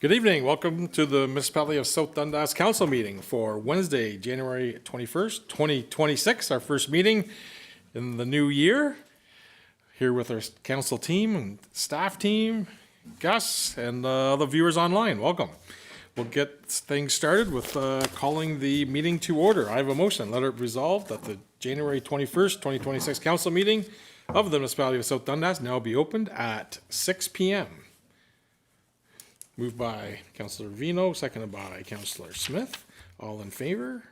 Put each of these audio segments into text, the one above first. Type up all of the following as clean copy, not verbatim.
Good evening. Welcome to the Municipality of South Dundas Council meeting for Wednesday, January 21st, 2026, our first meeting in the new year. Here with our council team and staff team, Gus, and other viewers online. Welcome. We'll get things started with calling the meeting to order. I have a motion. Let it resolve that the January 21st, 2026 council meeting of the Municipality of South Dundas now be opened at 6 p.m. Moved by Councillor Vino, seconded by Councillor Smith. All in favor?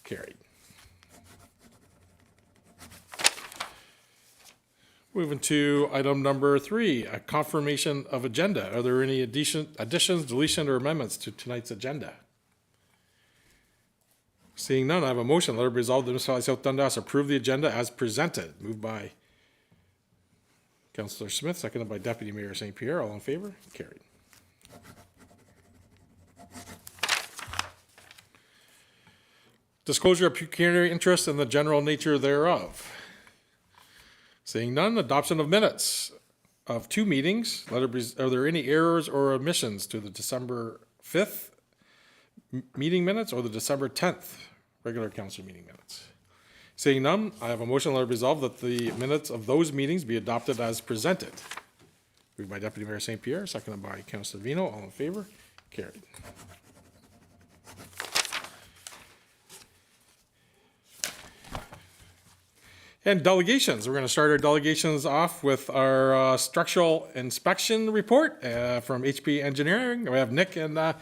Carried. Moving to item number 3, a confirmation of agenda. Are there any additions, deletions, or amendments to tonight's agenda? Seeing none, I have a motion. Let it resolve the Municipality of South Dundas approve the agenda as presented. Moved by Councillor Smith, seconded by Deputy Mayor St. Pierre. All in favor? Carried. Disclosure of pecuniary interest and the general nature thereof. Seeing none, adoption of minutes of 2 meetings. Are there any errors or omissions to the December 5th meeting minutes or the December 10th regular council meeting minutes? Seeing none, I have a motion. Let it resolve that the minutes of those meetings be adopted as presented. Moved by Deputy Mayor St. Pierre, seconded by Councillor Vino. All in favor? Carried. And delegations. We're going to start our delegations off with our structural inspection report from HP Engineering. We have Nick and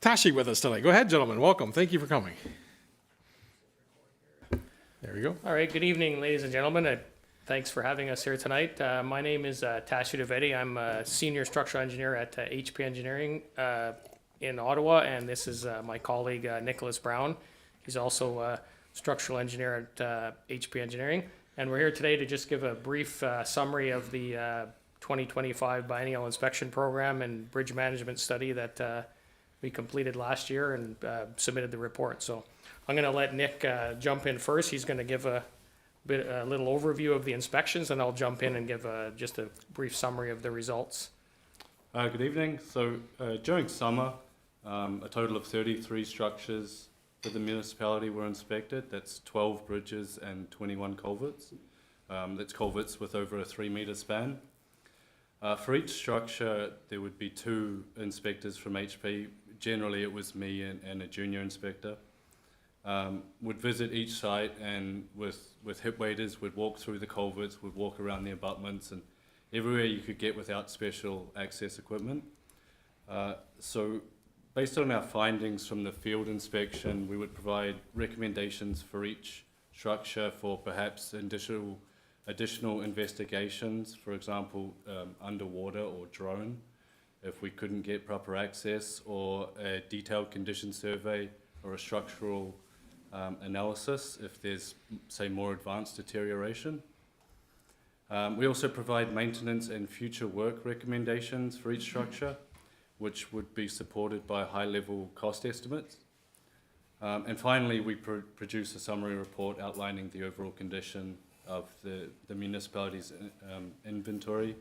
Tashi with us tonight. Go ahead, gentlemen. Welcome. Thank you for coming. There we go. All right. Good evening, ladies and gentlemen. Thanks for having us here tonight. My name is Tashi Devetti. I'm a senior structural engineer at HP Engineering in Ottawa, and this is my colleague Nicholas Brown. He's also structural engineer at HP Engineering, and we're here today to just give a brief summary of the 2025 biennial inspection program and bridge management study that we completed last year and submitted the report. So I'm going to let Nick jump in first. He's going to give a little overview of the inspections, and I'll jump in and give just a brief summary of the results. Good evening. So during summer, a total of 33 structures for the municipality were inspected. That's 12 bridges and 21 culverts. That's culverts with over a 3-meter span. For each structure, there would be 2 inspectors from HP. Generally, it was me and a junior inspector. Would visit each site and with hip waders would walk through the culverts, would walk around the abutments and everywhere you could get without special access equipment. So based on our findings from the field inspection, we would provide recommendations for each structure for perhaps additional investigations, for example, underwater or drone, if we couldn't get proper access, or a detailed condition survey or a structural analysis if there's, say, more advanced deterioration. We also provide maintenance and future work recommendations for each structure, which would be supported by high-level cost estimates. And finally, we produce a summary report outlining the overall condition of the municipality's inventory,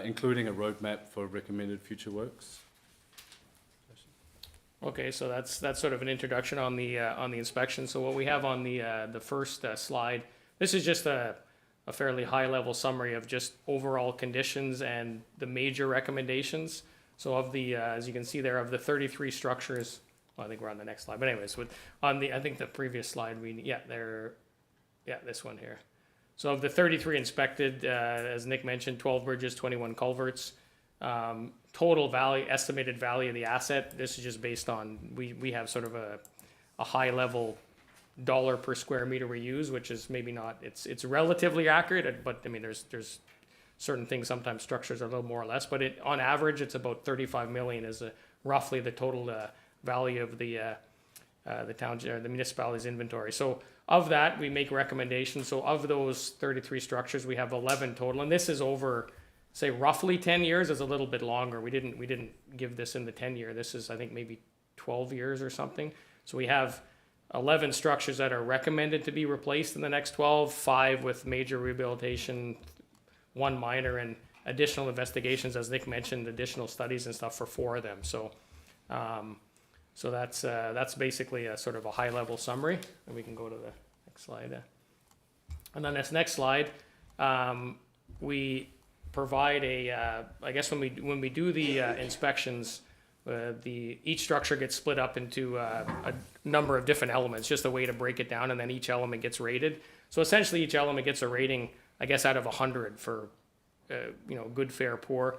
including a roadmap for recommended future works. Okay, so that's sort of an introduction on the inspection. So what we have on the first slide, this is just a fairly high-level summary of just overall conditions and the major recommendations. So of the, as you can see there, of the 33 structures, well, I think we're on the next slide, but anyways, I think the previous slide, this one here. So of the 33 inspected, as Nick mentioned, 12 bridges, 21 culverts, total value, estimated value of the asset, this is just based on, we have sort of a high level dollar per square meter we use, which is maybe not, it's relatively accurate, but I mean, there's certain things, sometimes structures are a little more or less, but on average, it's about 35 million is roughly the total value of the town, the municipality's inventory. So of that, we make recommendations. So of those 33 structures, we have 11 total, and this is over, say, roughly 10 years. Is a little bit longer. We didn't give this in the 10-year. This is, I think, maybe 12 years or something. So we have 11 structures that are recommended to be replaced in the next 12, 5 with major rehabilitation, 1 minor, and additional investigations, as Nick mentioned, additional studies and stuff for 4 of them. So, so that's basically a sort of a high-level summary, and we can go to the next slide. And on this next slide, we provide I guess when we do the inspections, each structure gets split up into a number of different elements, just a way to break it down, and then each element gets rated. So essentially, each element gets a rating, I guess, out of 100 for, good, fair, poor.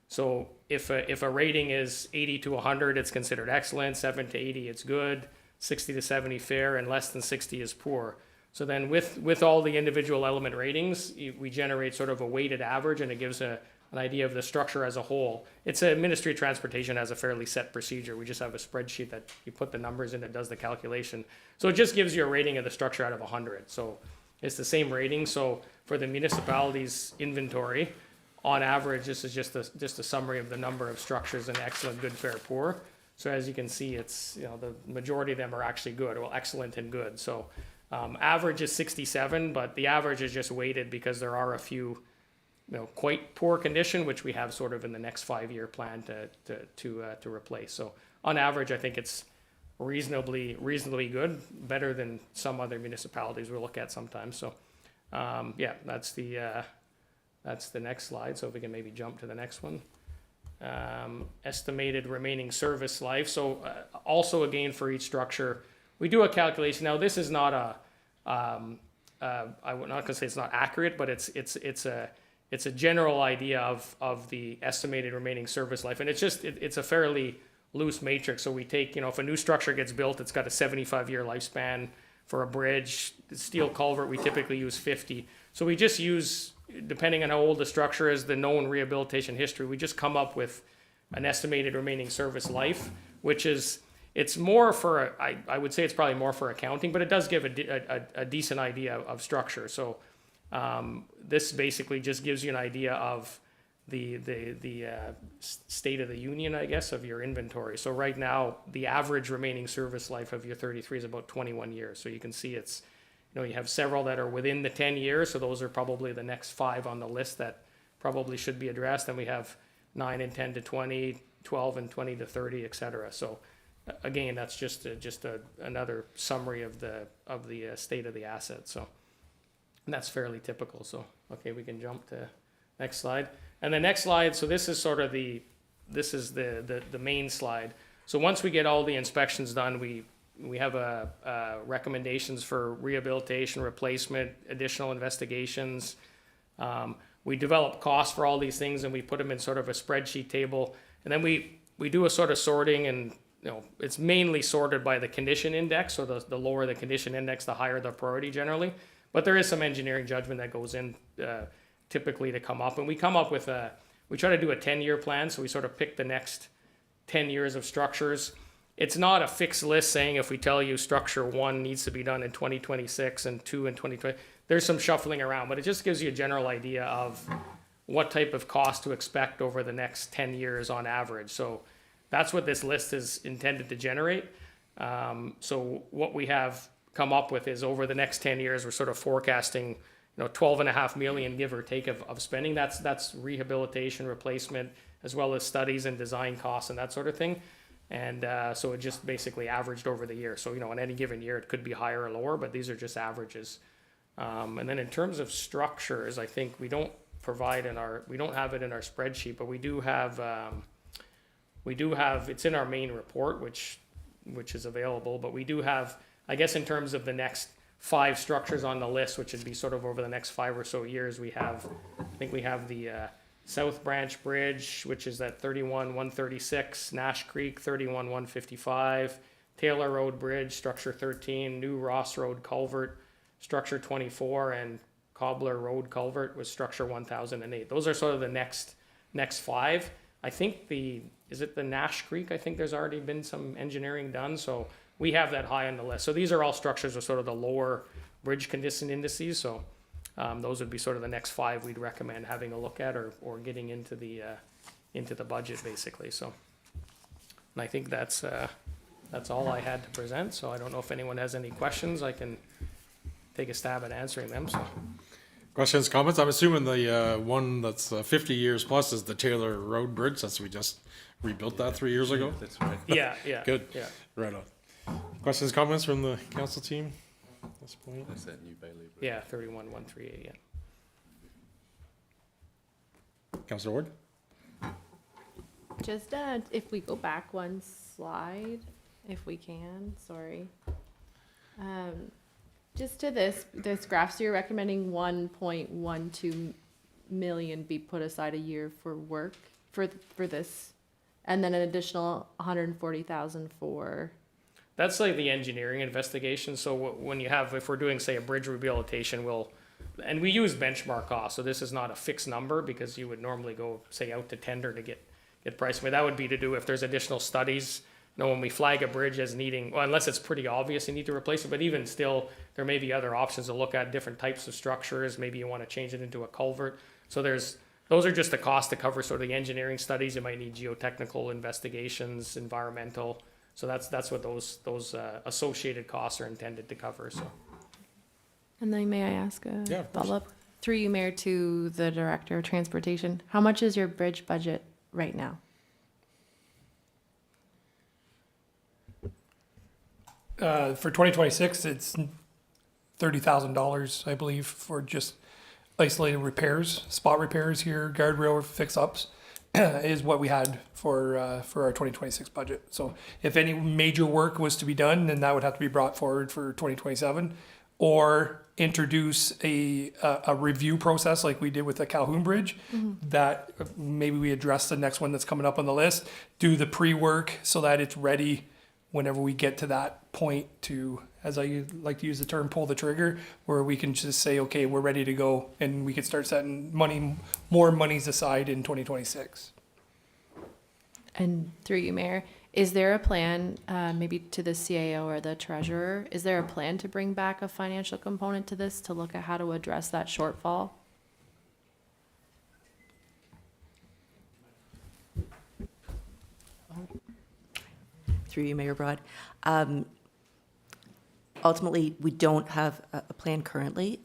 So if a rating is 80 to 100, it's considered excellent. 70 to 80, it's good. 60 to 70, fair, and less than 60 is poor. So then with all the individual element ratings, we generate sort of a weighted average, and it gives an idea of the structure as a whole. It's a Ministry of Transportation has a fairly set procedure. We just have a spreadsheet that you put the numbers in, it does the calculation. So it just gives you a rating of the structure out of 100. So it's the same rating. So for the municipality's inventory, on average, this is just a summary of the number of structures in excellent, good, fair, poor. So as you can see, it's, the majority of them are actually good, well, excellent and good. So average is 67, but the average is just weighted because there are a few, quite poor condition, which we have sort of in the next 5-year plan to replace. So on average, I think it's reasonably good, better than some other municipalities we look at sometimes. So yeah, that's the next slide. So if we can maybe jump to the next one. Estimated remaining service life. So also again for each structure, we do a calculation. Now this is not I'm not gonna say it's not accurate, but it's a general idea of the estimated remaining service life, and it's a fairly loose matrix. So we take, if a new structure gets built, it's got a 75-year lifespan. For a bridge, steel culvert, we typically use 50. So we just use, depending on how old the structure is, the known rehabilitation history, we just come up with an estimated remaining service life, which is, it's more for, I would say it's probably more for accounting, but it does give a decent idea of structure. So this basically just gives you an idea of the state of the union, I guess, of your inventory. So right now, the average remaining service life of your 33 is about 21 years. So you can see it's, you have several that are within the 10 years. So those are probably the next 5 on the list that probably should be addressed. Then we have 9 and 10 to 20, 12 and 20 to 30, et cetera. So again, that's just another summary of the state of the asset. So, and that's fairly typical. So, okay, we can jump to next slide. And the next slide, so this is sort of the main slide. So once we get all the inspections done, we have recommendations for rehabilitation, replacement, additional investigations. We develop costs for all these things, and we put them in sort of a spreadsheet table. And then we do a sort of sorting, and it's mainly sorted by the condition index. So the lower the condition index, the higher the priority generally. But there is some engineering judgment that goes in typically to come up. And we come up with we try to do a 10-year plan. So we sort of pick the next 10 years of structures. It's not a fixed list saying if we tell you structure 1 needs to be done in 2026 and 2 in 2020, there's some shuffling around, but it just gives you a general idea of what type of cost to expect over the next 10 years on average. So that's what this list is intended to generate. So what we have come up with is over the next 10 years, we're sort of forecasting, 12.5 million, give or take, of spending. That's rehabilitation, replacement, as well as studies and design costs and that sort of thing. And so it just basically averaged over the year. So, on any given year, it could be higher or lower, but these are just averages. And then in terms of structures, I think we don't have it in our spreadsheet, but we do have, it's in our main report, which is available, but we do have, I guess in terms of the next 5 structures on the list, which would be sort of over the next 5 or so years, I think we have the South Branch Bridge, which is at 31,136, Nash Creek, 31,155, Taylor Road Bridge, structure 13, New Ross Road Culvert, structure 24, and Cobbler Road Culvert was structure 1008. Those are sort of the next 5. I think is it the Nash Creek? I think there's already been some engineering done, so we have that high on the list. So these are all structures with sort of the lower bridge condition indices. So those would be sort of the next 5 we'd recommend having a look at or getting into the budget basically. So, and I think that's all I had to present. So I don't know if anyone has any questions. I can take a stab at answering them. So. Questions, comments? I'm assuming the one that's 50 years plus is the Taylor Road Bridge, since we just rebuilt that 3 years ago. That's right. Yeah, yeah. Good. Yeah. Right on. Questions, comments from the council team at this point? That's that New Bailey. Bridge. Yeah, 31138, yeah. Councilor Ward? Just if we go back one slide, if we can, sorry. Just to this graph, so you're recommending 1.12 million be put aside a year for work for this, and then an additional 140,000 for. That's like the engineering investigation. So when you have, if we're doing, say, a bridge rehabilitation, and we use benchmark cost. So this is not a fixed number because you would normally go, say, out to tender to get pricing. But that would be to do if there's additional studies. You know, when we flag a bridge as needing, well, unless it's pretty obvious you need to replace it, but even still, there may be other options to look at, different types of structures. Maybe you want to change it into a culvert. So those are just the cost to cover sort of the engineering studies. You might need geotechnical investigations, environmental. So that's what those associated costs are intended to cover. So. And then may I ask Yeah, a of course. follow-up? Through you, Mayor, to the Director of Transportation, how much is your bridge budget right now? For 2026, it's $30,000, I believe, for just isolated repairs, spot repairs here, guardrail fix-ups, is what we had for our 2026 budget. So if any major work was to be done, then that would have to be brought forward for 2027, or introduce a review process like we did with the Calhoun Bridge, that maybe we address the next one that's coming up on the list, do the pre-work so that it's ready whenever we get to that point to, as I like to use the term, pull the trigger, where we can just say, okay, we're ready to go, and we can start setting more monies aside in 2026. And through you, Mayor, is there a plan, maybe to the CAO or the treasurer, is there a plan to bring back a financial component to this to look at how to address that shortfall? Through you, Mayor Broad. Ultimately, we don't have a plan currently.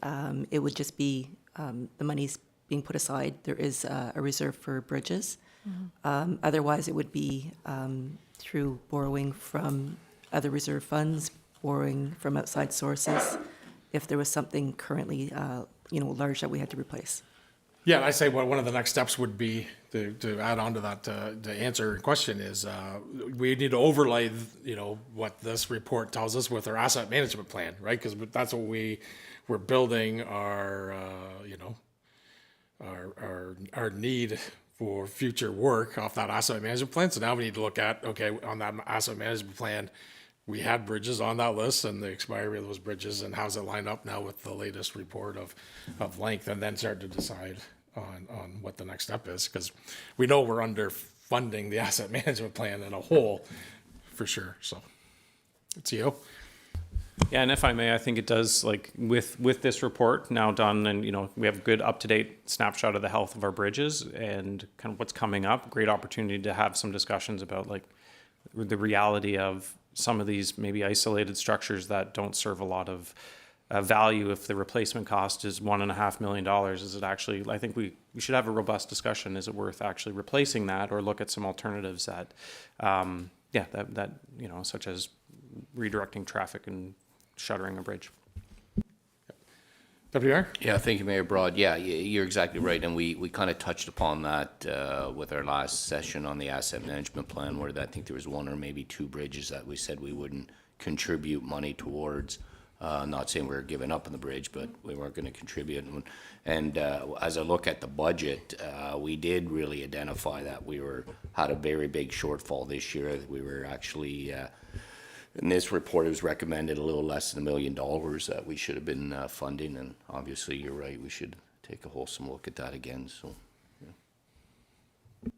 It would just be the money's being put aside. There is a reserve for bridges. Otherwise, it would be through borrowing from other reserve funds, borrowing from outside sources, if there was something currently, large that we had to replace. Yeah, I say one of the next steps would be to add on to that, to answer your question is, we need to overlay, what this report tells us with our asset management plan, right? Because that's what we're building our need for future work off that asset management plan. So now we need to look at, okay, on that asset management plan, we had bridges on that list and the expiry of those bridges, and how's it line up now with the latest report of length, and then start to decide on what the next step is, because we know we're underfunding the asset management plan in a whole, for sure. So, it's you. Yeah, and if I may, I think it does, like, with this report now done, and, we have a good up-to-date snapshot of the health of our bridges and kind of what's coming up. Great opportunity to have some discussions about, like, the reality of some of these maybe isolated structures that don't serve a lot of value. If the replacement cost is $1.5 million, is it actually, I think we should have a robust discussion. Is it worth actually replacing that, or look at some alternatives that, such as redirecting traffic and shuttering a bridge. WR? Yeah, thank you, Mayor Broad. Yeah, you're exactly right, and we kind of touched upon that with our last session on the asset management plan, where I think there was one or maybe two bridges that we said we wouldn't contribute money towards. Not saying we were giving up on the bridge, but we weren't going to contribute. And as I look at the budget, we did really identify that we had a very big shortfall this year. We were actually, in this report, it was recommended a little less than $1 million that we should have been funding. And obviously, you're right, we should take a wholesome look at that again. So, yeah.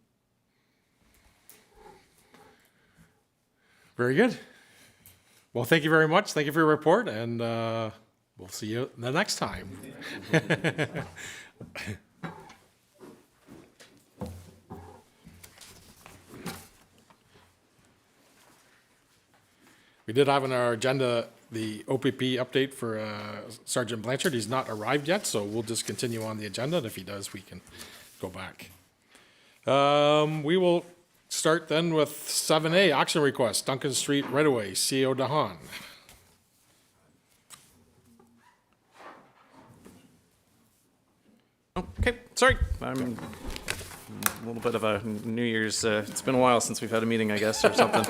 Very good. Well, thank you very much. Thank you for your report, and we'll see you the next time. We did have on our agenda the OPP update for Sergeant Blanchard. He's not arrived yet, so we'll just continue on the agenda, and if he does, we can go back. We will start then with 7A, auction request, Duncan Street right-of-way, CO DeHaan. Okay, sorry. I'm a little bit of a New Year's, it's been a while since we've had a meeting, I guess, or something.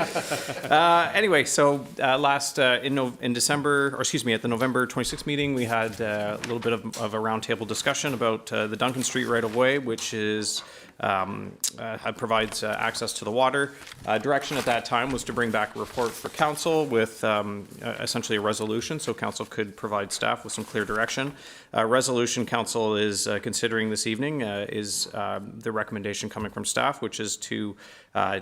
Anyway, so in December, or excuse me, at the November 26th meeting, we had a little bit of a roundtable discussion about the Duncan Street right-of-way, which is provides access to the water. Direction at that time was to bring back a report for council with essentially a resolution, so council could provide staff with some clear direction. Resolution council is considering this evening is the recommendation coming from staff, which is to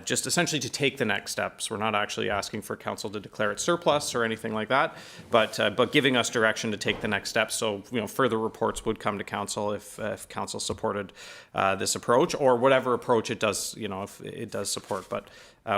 just essentially to take the next steps. We're not actually asking for council to declare it surplus or anything like that, but giving us direction to take the next steps. So further reports would come to council if council supported this approach, or whatever approach it does, if it does support. But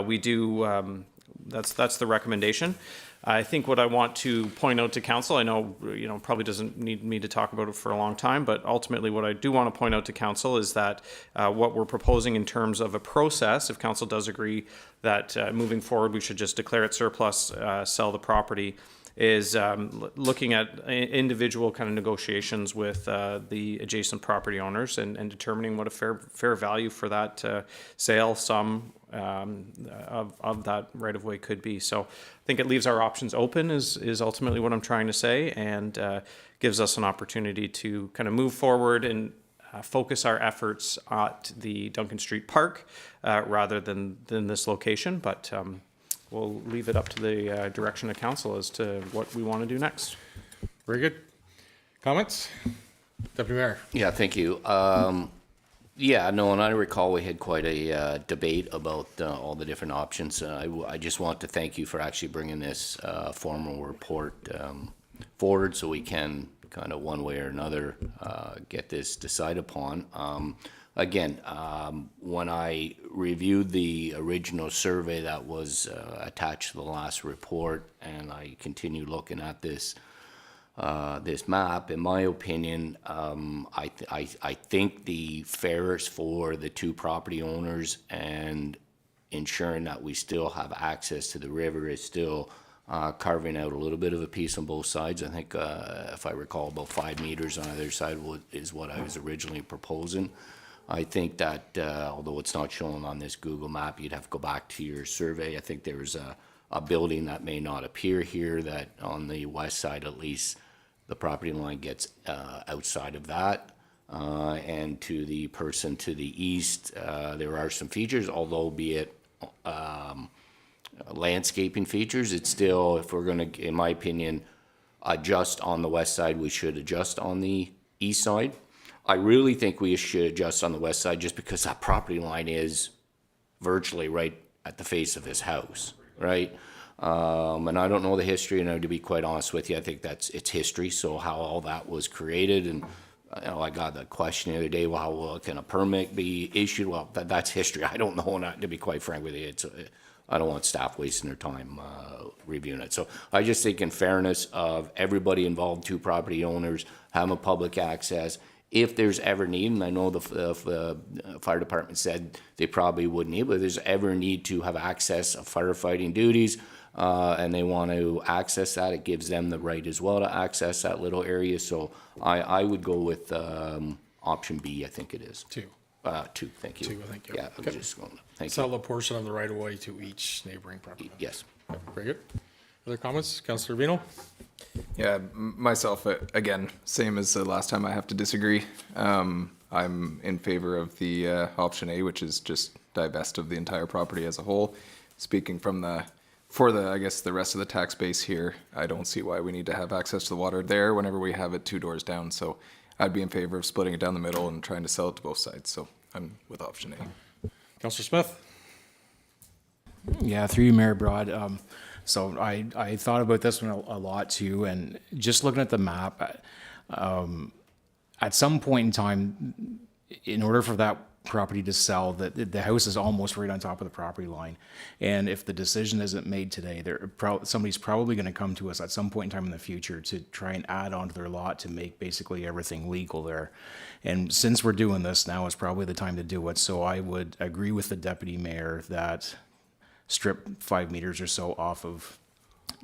we do. That's the recommendation. I think what I want to point out to council, I know, probably doesn't need me to talk about it for a long time, but ultimately what I do want to point out to council is that what we're proposing in terms of a process, if council does agree that moving forward we should just declare it surplus, sell the property, is looking at individual kind of negotiations with the adjacent property owners and determining what a fair value for that sale sum of that right of way could be. So I think it leaves our options open is ultimately what I'm trying to say, and gives us an opportunity to kind of move forward and focus our efforts at the Duncan Street Park rather than this location. But we'll leave it up to the direction of council as to what we want to do next. Very good. Comments? Deputy Mayor. Yeah, thank you. Yeah, no, and I recall we had quite a debate about all the different options. I just want to thank you for actually bringing this formal report forward so we can kind of one way or another get this decided upon. Again, when I reviewed the original survey that was attached to the last report, and I continue looking at this this map, in my opinion, I think the fairest for the two property owners and ensuring that we still have access to the river is still carving out a little bit of a piece on both sides. I think, if I recall, about 5 meters on either side is what I was originally proposing. I think that, although it's not shown on this Google map, you'd have to go back to your survey. I think there's a building that may not appear here that on the west side, at least, the property line gets outside of that. And to the person to the east, there are some features, although be it landscaping features, it's still, if we're going to, in my opinion, adjust on the west side, we should adjust on the east side. I really think we should adjust on the west side just because that property line is virtually right at the face of his house, right? And I don't know the history, and to be quite honest with you, I think it's history, so how all that was created. And I got the question the other day, well, can a permit be issued? Well, that's history. I don't know, and to be quite frank with you, I don't want staff wasting their time reviewing it. So I just think in fairness of everybody involved, two property owners, having public access, if there's ever need, and I know the fire department said they probably wouldn't need, but if there's ever need to have access of firefighting duties, and they want to access that, it gives them the right as well to access that little area. So I would go with option B, I think it is. Two. Two, thank you. Two, thank you. Yeah, I Okay. was just going, thank you. Sell a portion of the right of way to each neighboring property. Yes. Very good. Other comments? Councillor Vino? Yeah, myself, again, same as the last time, I have to disagree. I'm in favor of the option A, which is just divest of the entire property as a whole. Speaking for the, I guess, the rest of the tax base here, I don't see why we need to have access to the water there whenever we have it 2 doors down. So I'd be in favor of splitting it down the middle and trying to sell it to both sides. So I'm with option A. Councillor Smith? Yeah, through you, Mayor Broad. So I thought about this one a lot too, and just looking at the map, at some point in time, in order for that property to sell. The house is almost right on top of the property line. And if the decision isn't made today, somebody's probably going to come to us at some point in time in the future to try and add onto their lot to make basically everything legal there. And since we're doing this, now is probably the time to do it. So I would agree with the deputy mayor that strip 5 meters or so off of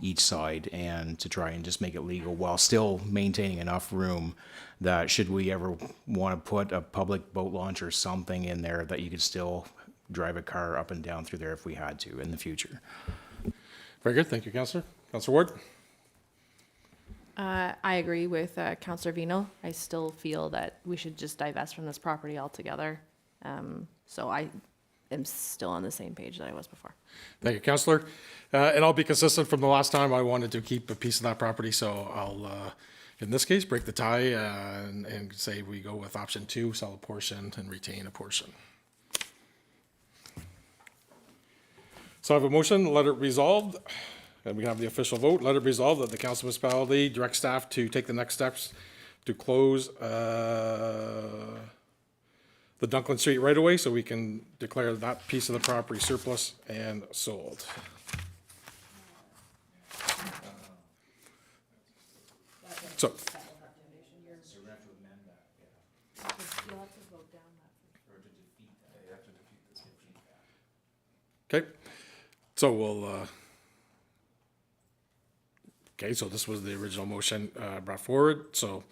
each side and to try and just make it legal while still maintaining enough room that should we ever want to put a public boat launch or something in there, that you could still drive a car up and down through there if we had to in the future. Very good. Thank you, Councillor. Councillor Ward? I agree with Councillor Vino. I still feel that we should just divest from this property altogether. So I am still on the same page that I was before. Thank you, Councillor. And I'll be consistent from the last time. I wanted to keep a piece of that property, so I'll, in this case, break the tie and say we go with option 2, sell a portion and retain a portion. So I have a motion, let it resolved, and we have the official vote. Let it resolve that the council municipality direct staff to take the next steps to close the Dunklin Street right away, so we can declare that piece of the property surplus and sold. So. Okay, so we'll, okay, so this was the original motion brought forward. So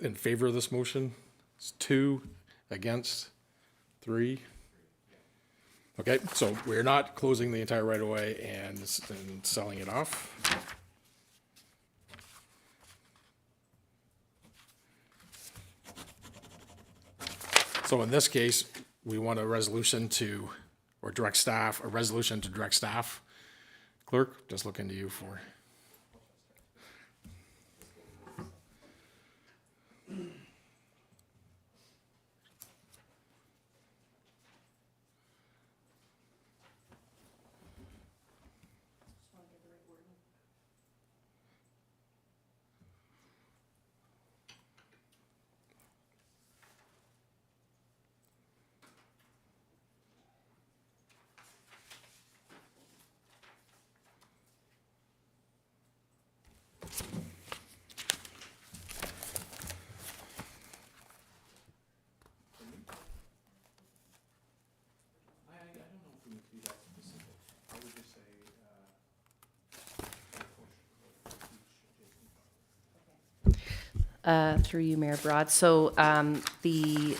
in favor of this motion, it's 2, against 3. Okay, so we're not closing the entire right of way and selling it off. So in this case, we want a resolution to, or direct staff, a resolution to direct staff. Clerk, just looking to you for. Through you, Mayor Broad. So the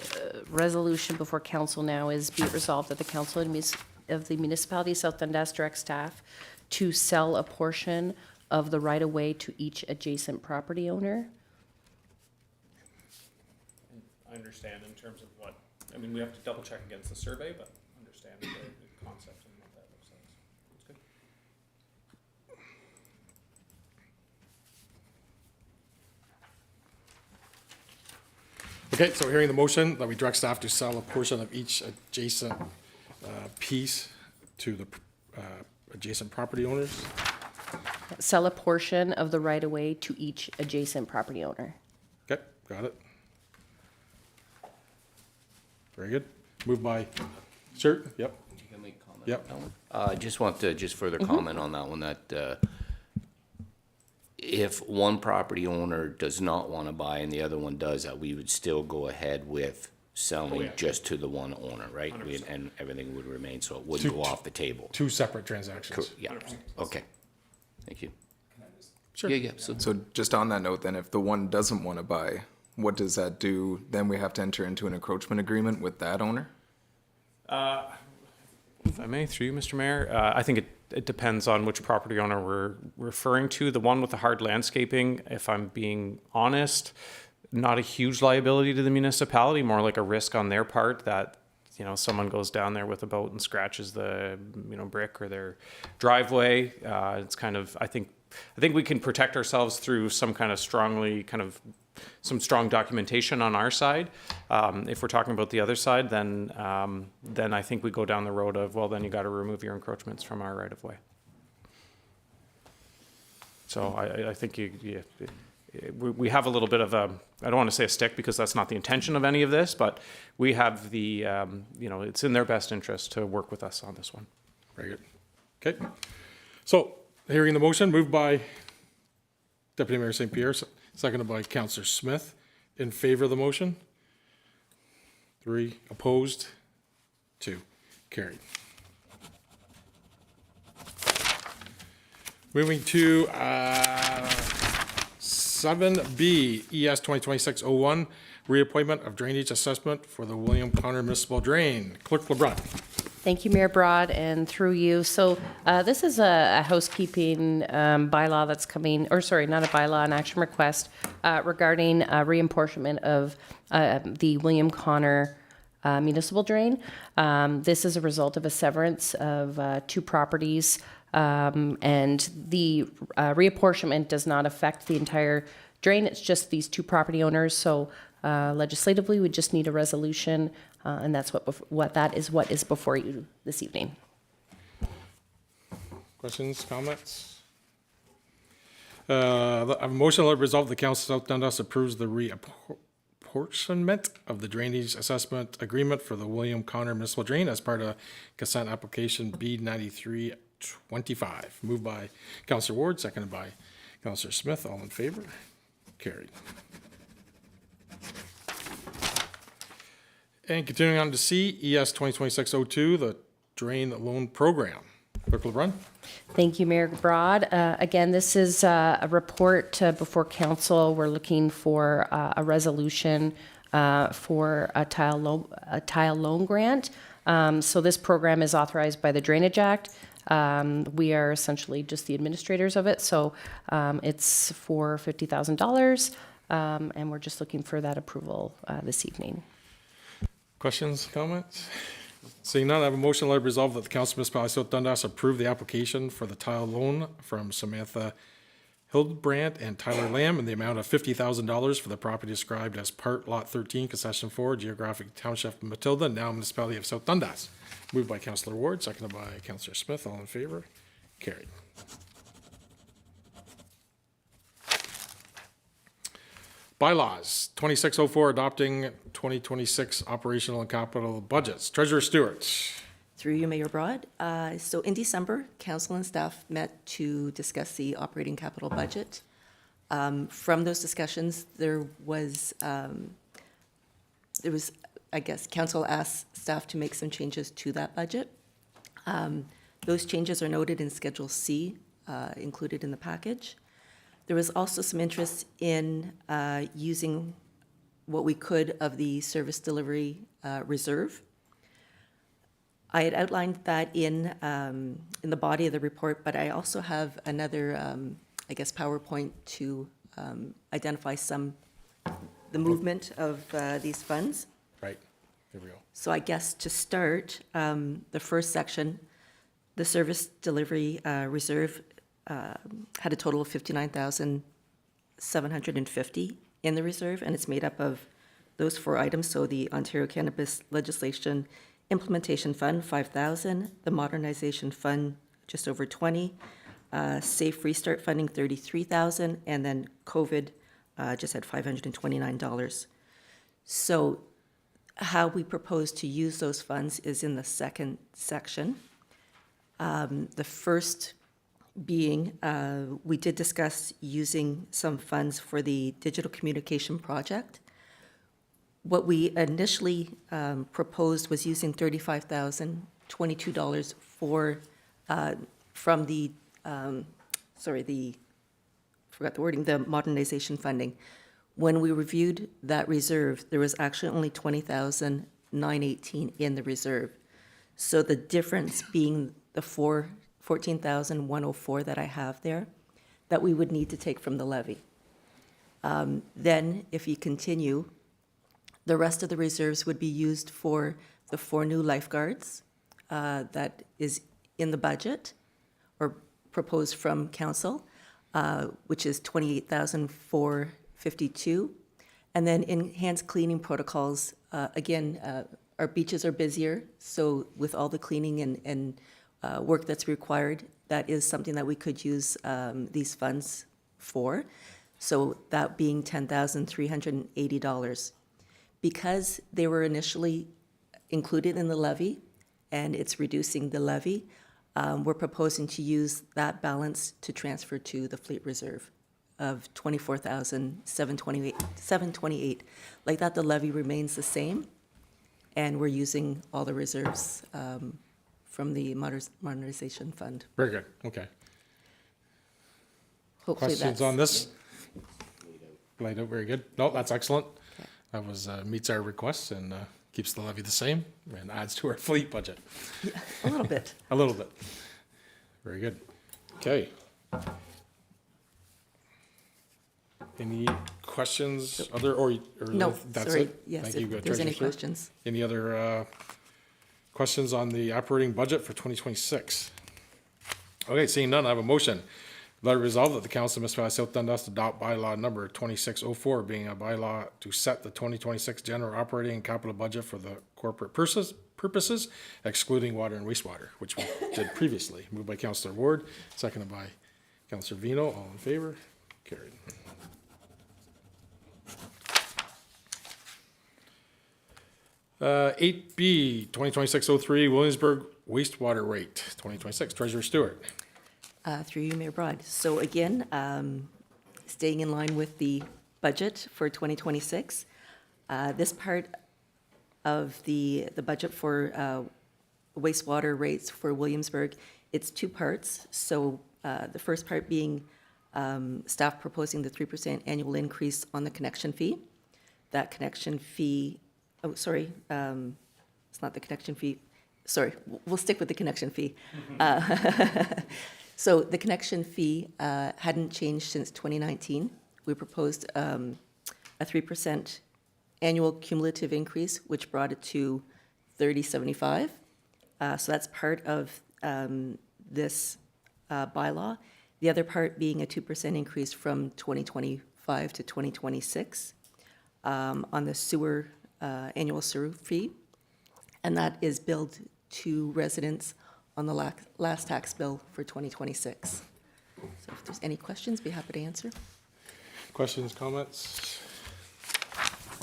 resolution before council now is be it resolved that the council of the municipality of South Dundas direct staff to sell a portion of the right-of-way to each adjacent property owner. I understand in terms of what, I mean, we have to double check against the survey, but understand the concept and what that looks like. That's good. Okay, so hearing the motion that we direct staff to sell a portion of each adjacent piece to the adjacent property owners. Sell a portion of the right-of-way to each adjacent property owner. Okay, got it. Very good. Moved by Shirt, yep. Can I make comment Yep. on that one? I just want to further comment on that one, that if one property owner does not want to buy and the other one does, that we would still go ahead with selling just to the one owner, right? And everything would remain, so it wouldn't go off the table. 2 separate transactions. Yeah, okay. Thank you. Sure. Yeah, so So just on that note, then, if the one doesn't want to buy, what does that do? Then we have to enter into an encroachment agreement with that owner? If I may, through you, Mr. Mayor, I think it depends on which property owner we're referring to. The one with the hard landscaping, if I'm being honest, not a huge liability to the municipality, more like a risk on their part that, you know, someone goes down there with a boat and scratches the, you know, brick or their driveway. It's kind of, I think we can protect ourselves through some kind of some strong documentation on our side. If we're talking about the other side, then I think we go down the road of, well, then you got to remove your encroachments from our right of way. So I think we have a little bit of a, I don't want to say a stick because that's not the intention of any of this, but we have the, it's in their best interest to work with us on this one. Very good. Okay. So, hearing the motion, moved by Deputy Mayor St. Pierre, seconded by Councillor Smith. In favor of the motion? 3 opposed, 2 carried. Moving to 7B, ES 2026-01, reappointment of drainage assessment for the William Connor Municipal Drain. Clerk LeBrun. Thank you, Mayor Broad, and through you. So this is a housekeeping bylaw that's coming, or sorry, not a bylaw, an action request regarding reapportionment of the William Connor municipal drain. This is a result of a severance of 2 properties, and the reapportionment does not affect the entire drain. It's just these 2 property owners. So legislatively, we just need a resolution, and that's what is before you this evening. Questions, comments? A motion to resolve the Council of South Dundas approves the reapportionment of the drainage assessment agreement for the William Connor Municipal Drain as part of consent application B9325. Moved by Councillor Ward, seconded by Councillor Smith. All in favor? Carried. And continuing on to C, ES 2026-02, the Drain Loan Program. Clerk LeBrun. Thank you, Mayor Broad. Again, this is a report before council. We're looking for a resolution for a tile loan grant. So this program is authorized by the Drainage Act. We are essentially just the administrators of it. So it's for $50,000, and we're just looking for that approval this evening. Questions, comments? Seeing none, I have a motion to resolve that the Council of Municipality of South Dundas approve the application for the tile loan from Samantha Hildebrandt and Tyler Lamb in the amount of $50,000 for the property described as Part Lot 13, Concession 4, Geographic Township Matilda, now Municipality of South Dundas. Moved by Councillor Ward, seconded by Councillor Smith. All in favor? Carried. Bylaws, 2604, adopting 2026 operational and capital budgets. Treasurer Stewart. Through you, Mayor Broad. So in December, council and staff met to discuss the operating capital budget. From those discussions, there was, I guess, council asked staff to make some changes to that budget. Those changes are noted in Schedule C, included in the package. There was also some interest in using what we could of the service delivery reserve. I had outlined that in the body of the report, but I also have another, I guess, PowerPoint to identify the movement of these funds. Right, here we go. So I guess to start, the first section, the service delivery reserve had a total of $59,750 in the reserve, and it's made up of those 4 items. So the Ontario Cannabis Legislation Implementation Fund, $5,000, the Modernization Fund, just over $20,000, Safe Restart Funding, $33,000, and then COVID just had $529. So how we propose to use those funds is in the second section. The first being, we did discuss using some funds for the digital communication project. What we initially proposed was using $35,022 from the, forgot the wording, the modernization funding. When we reviewed that reserve, there was actually only $20,918 in the reserve. So the difference being the $14,104 that I have there, that we would need to take from the levy. Then, if you continue, the rest of the reserves would be used for the 4 new lifeguards that is in the budget or proposed from council, which is $28,452. And then enhanced cleaning protocols, again, our beaches are busier, so with all the cleaning and work that's required, that is something that we could use these funds for. So that being $10,380. Because they were initially included in the levy and it's reducing the levy, we're proposing to use that balance to transfer to the fleet reserve of $24,728. Like that, the levy remains the same, and we're using all the reserves from the modernization fund. Very good, okay. Hopefully Questions that's- on this? Laid out, very good. No, that's excellent. That was, meets our requests and keeps the levy the same and adds to our fleet budget. A little bit. A little bit. Very good. Okay. Any questions, other, or No, that's sorry. it? Yes, Thank you, if there's Treasurer any Stewart. questions. Any other questions on the operating budget for 2026? Okay, seeing none, I have a motion. Let it resolve that the Council of Municipality of South Dundas adopt bylaw number 2604, being a bylaw to set the 2026 general operating and capital budget for the corporate purposes, excluding water and wastewater, which we did previously. Moved by Councillor Ward, seconded by Councillor Vino. All in favor? Carried. Eight B, 2026-03, Williamsburg wastewater rate, 2026. Treasurer Stewart. Through you, Mayor Broad. So again, staying in line with the budget for 2026, this part of the budget for wastewater rates for Williamsburg, it's two parts. So the first part being staff proposing the 3% annual increase on the connection fee. That connection fee, it's not the connection fee. Sorry, we'll stick with the connection fee. So the connection fee hadn't changed since 2019. We proposed a 3% annual cumulative increase, which brought it to $30.75. So that's part of this bylaw. The other part being a 2% increase from 2025 to 2026 on the sewer annual sewer fee, and that is billed to residents on the last tax bill for 2026. So if there's any questions, be happy to answer. Questions, comments?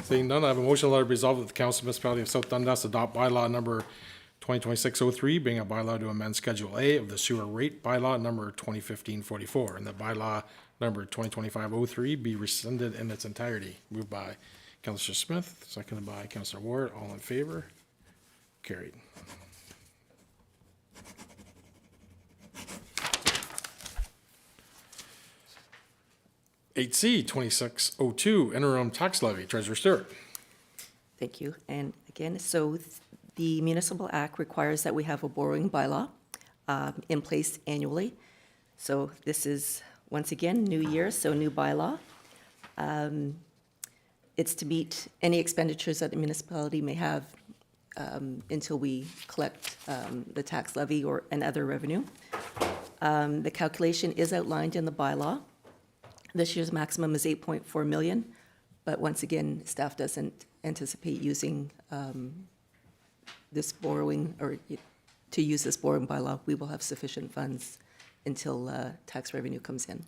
Seeing none, I have a motion, let it resolve that the Council of Municipality of South Dundas adopt bylaw number 2026-03, being a bylaw to amend Schedule A of the sewer rate bylaw number 2015-44, and that bylaw number 2025-03 be rescinded in its entirety. Moved by Councillor Smith, seconded by Councillor Ward. All in favor? Carried. Eight C, 2602, interim tax levy. Treasurer Stewart. Thank you. And again, so the Municipal Act requires that we have a borrowing bylaw in place annually. So this is, once again, new year, so new bylaw. It's to meet any expenditures that the municipality may have until we collect the tax levy or and other revenue. The calculation is outlined in the bylaw. This year's maximum is 8.4 million, but once again, staff doesn't anticipate using this borrowing or to use this borrowing bylaw. We will have sufficient funds until tax revenue comes in.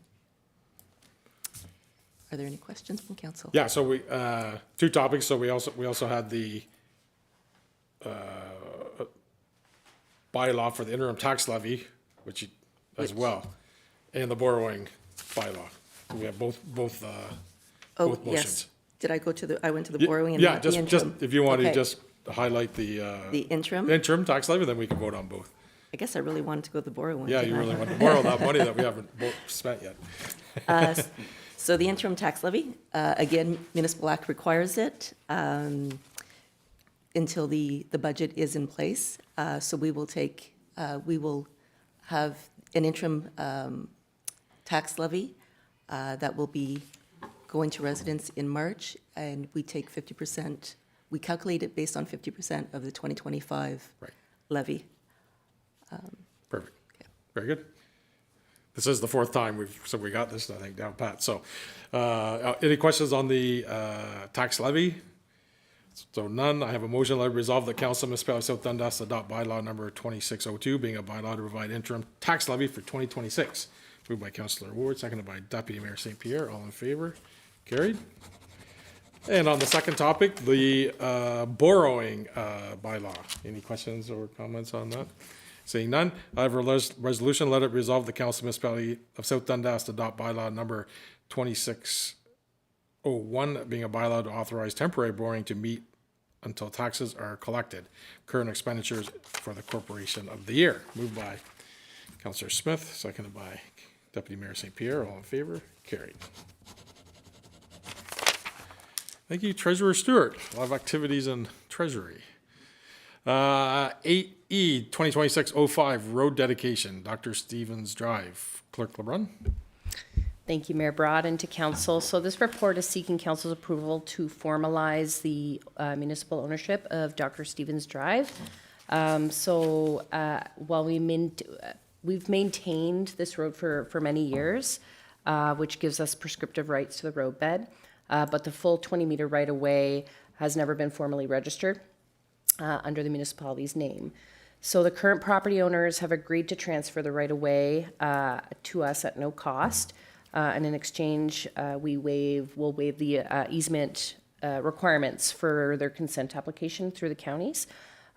Are there any questions from council? Yeah, so we, two topics. So we also had the bylaw for the interim tax levy, which as well, and the borrowing bylaw. We have both Oh, motions. yes. Did I go to the, I went to the borrowing and Yeah, not the just interim? if you want to Okay. just highlight the interim? interim tax levy, then we can vote on both. I guess I really wanted to go the borrow one. Yeah, didn't you I? really want to borrow that money that we haven't spent yet. So the interim tax levy, again, municipal act requires it until the budget is in place. So we will have an interim tax levy that will be going to residents in March, and we take 50%, we calculate it based on 50% of the 2025 Right. levy. Perfect. Very good. This is the fourth time we got this, I think, down pat. So, any questions on the tax levy? So none. I have a motion, let it resolve that Council of Municipality of South Dundas adopt bylaw number 2602, being a bylaw to provide interim tax levy for 2026. Moved by Councillor Ward, seconded by Deputy Mayor St. Pierre. All in favor? Carried. And on the second topic, the borrowing bylaw. Any questions or comments on that? Seeing none, I have a resolution, let it resolve the Council Municipality of South Dundas to adopt bylaw number 2601, being a bylaw to authorize temporary borrowing to meet until taxes are collected. Current expenditures for the corporation of the year. Moved by Councillor Smith, seconded by Deputy Mayor St. Pierre. All in favor? Carried. Thank you, Treasurer Stewart. A lot of activities in Treasury. 8E 2026-05 road dedication, Dr. Stevens Drive. Clerk LeBrun. Thank you, Mayor Broad, and to council. So this report is seeking council's approval to formalize the municipal ownership of Dr. Stevens Drive. While we've maintained this road for many years, which gives us prescriptive rights to the roadbed, but the full 20-meter right-of-way has never been formally registered under the municipality's name. So the current property owners have agreed to transfer the right-of-way to us at no cost. And in exchange, we'll waive the easement requirements for their consent application through the counties,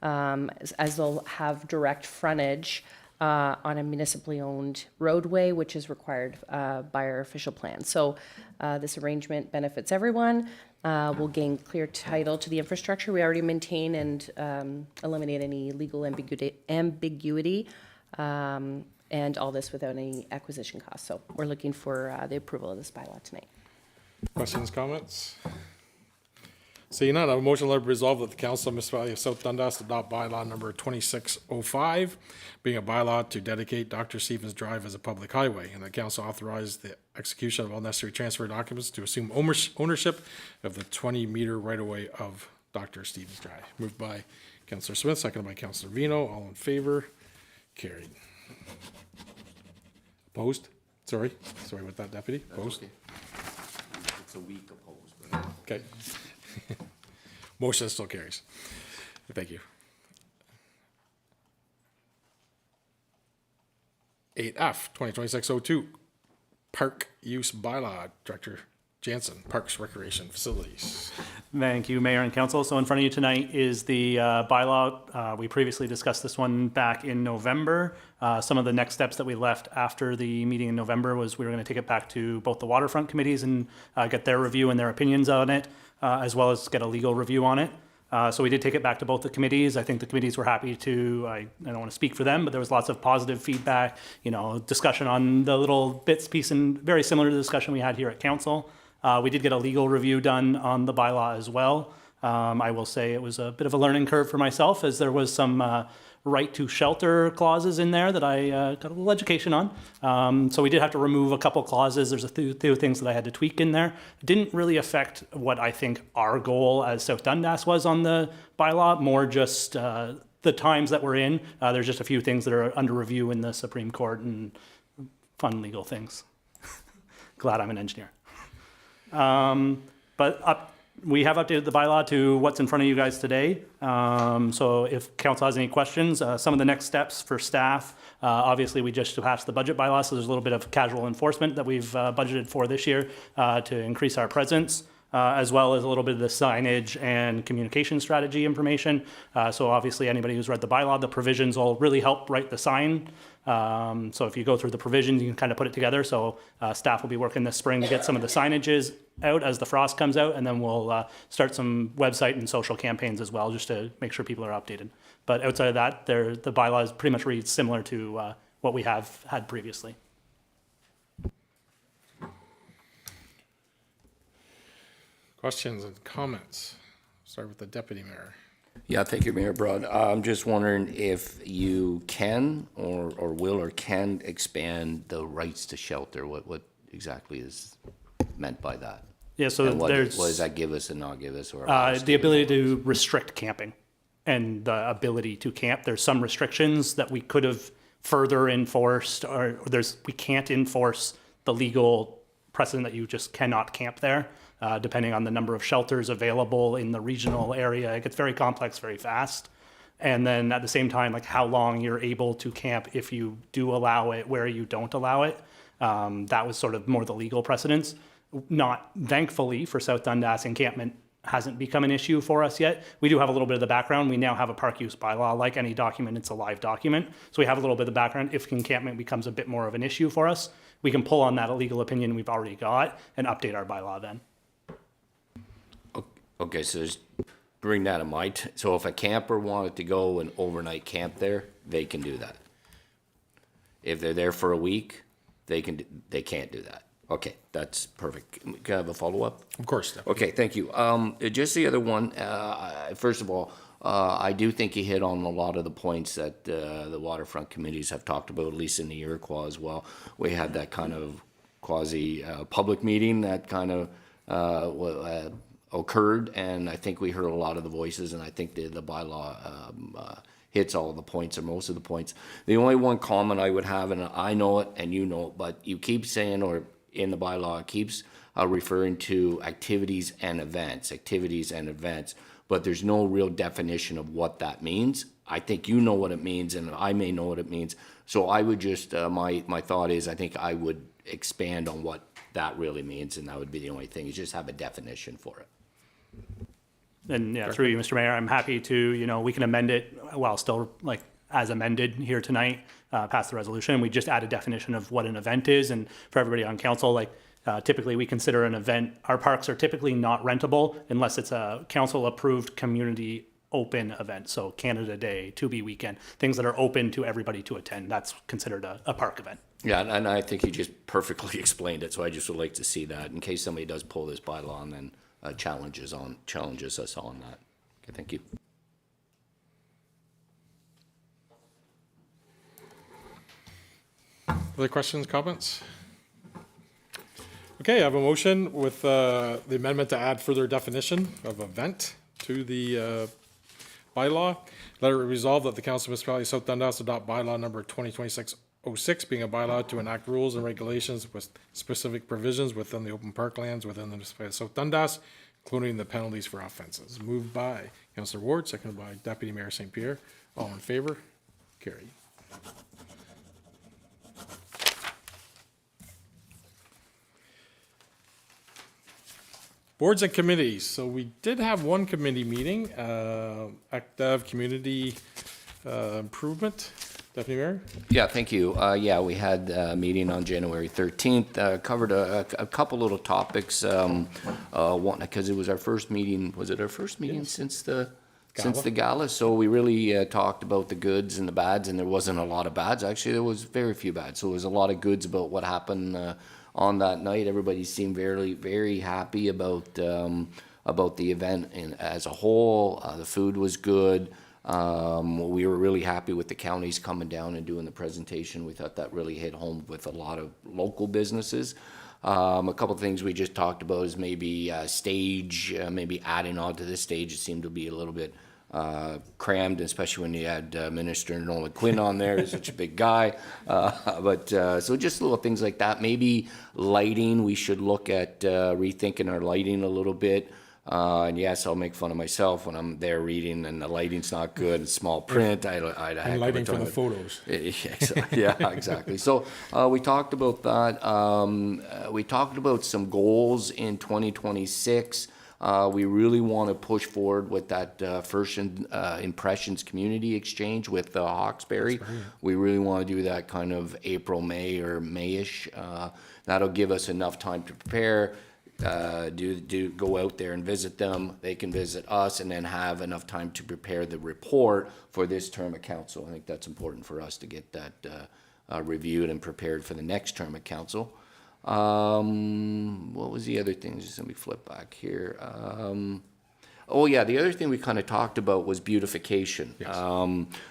as they'll have direct frontage on a municipally owned roadway, which is required by our official plan. So this arrangement benefits everyone. We'll gain clear title to the infrastructure we already maintain and eliminate any legal ambiguity, and all this without any acquisition costs. So we're looking for the approval of this bylaw tonight. Questions, comments? Seeing none, I have a motion, let it resolve that the Council of Municipality of South Dundas adopt bylaw number 2605, being a bylaw to dedicate Dr. Stevens Drive as a public highway, and the council authorize the execution of all necessary transfer documents to assume ownership of the 20-meter right-of-way of Dr. Stevens Drive. Moved by Councillor Smith, seconded by Councillor Vino. All in favor? Carried. Opposed? Sorry with that, Deputy. Opposed? It's a weak opposed, but. Okay. Motion still carries. Thank you. 8F 2026-02 Park Use Bylaw, Director Jansen, Parks, Recreation, Facilities. Thank you, Mayor and Council. So in front of you tonight is the bylaw. We previously discussed this one back in November. Some of the next steps that we left after the meeting in November was we were going to take it back to both the waterfront committees and get their review and their opinions on it, as well as get a legal review on it. So we did take it back to both the committees. I think the committees were happy to, I don't want to speak for them, but there was lots of positive feedback, discussion on the little bits, piece, and very similar to the discussion we had here at council. We did get a legal review done on the bylaw as well. I will say it was a bit of a learning curve for myself, as there was some right to shelter clauses in there that I got a little education on. So we did have to remove a couple clauses. There's a few things that I had to tweak in there. It didn't really affect what I think our goal as South Dundas was on the bylaw, more just the times that we're in. There's just a few things that are under review in the Supreme Court and fun legal things. Glad I'm an engineer. We have updated the bylaw to what's in front of you guys today. So if council has any questions, some of the next steps for staff, obviously we just passed the budget bylaw, so there's a little bit of casual enforcement that we've budgeted for this year to increase our presence, as well as a little bit of the signage and communication strategy information. So obviously anybody who's read the bylaw, the provisions will really help write the sign. So if you go through the provisions, you can kind of put it together. So staff will be working this spring to get some of the signages out as the frost comes out, and then we'll start some website and social campaigns as well, just to make sure people are updated. But outside of that, the bylaws pretty much reads similar to what we have had previously. Questions and comments? Start with the Deputy Mayor. Yeah, thank you, Mayor Broad. I'm just wondering if you can or will or can expand the rights to shelter. What exactly is meant by that? Yeah, so And what there's does that give us and not give us? Or the ability to restrict camping and the ability to camp. There's some restrictions that we could have further enforced, or we can't enforce the legal precedent that you just cannot camp there. Depending on the number of shelters available in the regional area. It gets very complex very fast. And then at the same time, like how long you're able to camp if you do allow it, where you don't allow it. That was sort of more the legal precedence. Not thankfully for South Dundas, encampment hasn't become an issue for us yet. We do have a little bit of the background. We now have a park use bylaw. Like any document, it's a live document. So we have a little bit of the background. If encampment becomes a bit more of an issue for us, we can pull on that legal opinion we've already got and update our bylaw then. Okay, so just bring that in mind. So if a camper wanted to go and overnight camp there, they can do that. If they're there for a week, they can't do that. Okay, that's perfect. Can I have a follow-up? Of course. Steph. Okay, thank you. Just the other one, first of all, I do think you hit on a lot of the points that the waterfront committees have talked about, at least in the Iroquois as well. We had that kind of quasi-public meeting that kind of occurred, and I think we heard a lot of the voices, and I think the bylaw hits all the points or most of the points. The only one comment I would have, and I know it and you know it, but you keep saying, or in the bylaw, it keeps referring to activities and events, but there's no real definition of what that means. I think you know what it means, and I may know what it means. So I would just, my thought is, I think I would expand on what that really means, and that would be the only thing, is just have a definition for it. And yeah, through you, Mr. Mayor, I'm happy to, we can amend it while still as amended here tonight, pass the resolution. We just add a definition of what an event is. And for everybody on council, typically we consider an event, our parks are typically not rentable unless it's a council approved community open event. So Canada Day, 2B weekend, things that are open to everybody to attend. That's considered a park event. Yeah, and I think you just perfectly explained it. So I just would like to see that in case somebody does pull this bylaw and then challenges us on that. Okay, thank you. Other questions, comments? Okay, I have a motion with the amendment to add further definition of event to the bylaw. Let it resolve that the Council of Municipality of South Dundas adopt bylaw number 2026-06, being a bylaw to enact rules and regulations with specific provisions within the open parklands within the Municipality of South Dundas, including the penalties for offenses. Moved by Councillor Ward, seconded by Deputy Mayor St. Pierre. All in favor? Carried. Boards and committees. So we did have one committee meeting, ACTAV Community Improvement. Deputy Mayor? Yeah, thank you. We had a meeting on January 13th, covered a couple little topics. One, because it was our first meeting, was it our first meeting since the gala? So we really talked about the goods and the bads, and there wasn't a lot of bads. Actually, there was very few bads. So there was a lot of goods about what happened on that night. Everybody seemed very, very happy about the event as a whole. The food was good. We were really happy with the counties coming down and doing the presentation. We thought that really hit home with a lot of local businesses. A couple of things we just talked about is maybe stage, maybe adding on to this stage. It seemed to be a little bit crammed, especially when you had Minister Nolan Quinn on there. He's such a big guy. So just little things like that. Maybe lighting, we should look at rethinking our lighting a little bit. And yes, I'll make fun of myself when I'm there reading and the lighting's not good, it's small print. And lighting for the photos. Yeah, exactly. So we talked about that. We talked about some goals in 2026. We really want to push forward with that first impressions community exchange with Hawkesbury. We really want to do that kind of April, May, or May-ish. That'll give us enough time to prepare. Go out there and visit them. They can visit us, and then have enough time to prepare the report for this term of council. I think that's important for us to get that reviewed and prepared for the next term of council. What was the other thing? Just let me flip back here. The other thing we kind of talked about was beautification. Yes.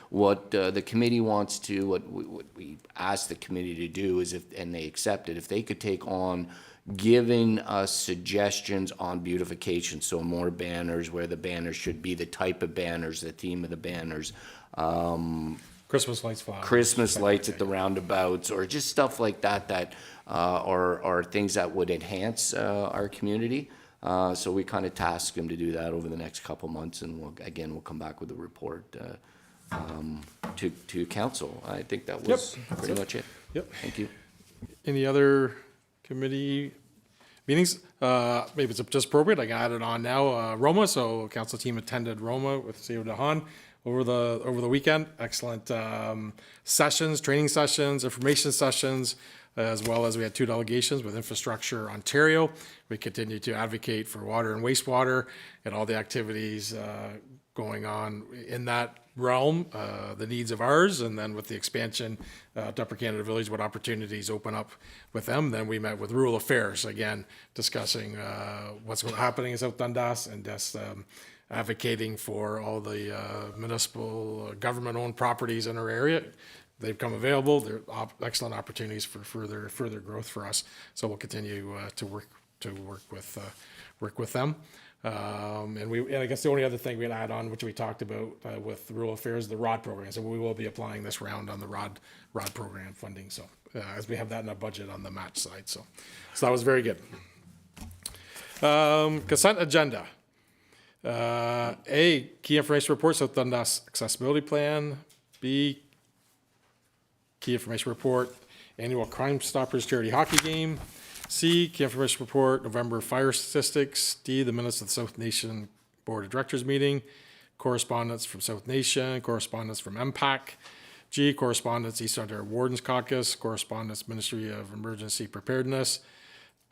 What the committee wants to, what we asked the committee to do is, and they accepted, if they could take on giving us suggestions on beautification, so more banners, where the banners should be, the type of banners, the theme of the banners. Christmas lights, flowers. Christmas lights at the roundabouts, or just stuff like that are things that would enhance our community. So we kind of tasked them to do that over the next couple months, and we'll come back with a report to council. I think that was pretty much it. Yep. Thank you. Any other committee meetings? Maybe it's just appropriate, I can add it on now. Roma, so council team attended Roma with Seo Dahan over the weekend. Excellent sessions, training sessions, information sessions, as well as we had 2 delegations with Infrastructure Ontario. We continue to advocate for water and wastewater and all the activities going on in that realm, the needs of ours, and then with the expansion to Upper Canada Village, what opportunities open up with them. Then we met with Rural Affairs, again, discussing what's happening in South Dundas and just advocating for all the municipal government-owned properties in our area. They've come available. They're excellent opportunities for further growth for us. So we'll continue to work with them. And I guess the only other thing we'd add on, which we talked about with Rural Affairs, the ROD program. So we will be applying this round on the ROD program funding. So as we have that in our budget on the match side. So that was very good. Consent agenda. A, key information report, South Dundas accessibility plan. B, key information report, annual Crime Stoppers charity hockey game. C, key information report, November fire statistics. D, the minutes of the South Nation Board of Directors meeting. Correspondence from South Nation, correspondence from MPAC. G, correspondence East Ontario Wardens Caucus, correspondence Ministry of Emergency Preparedness.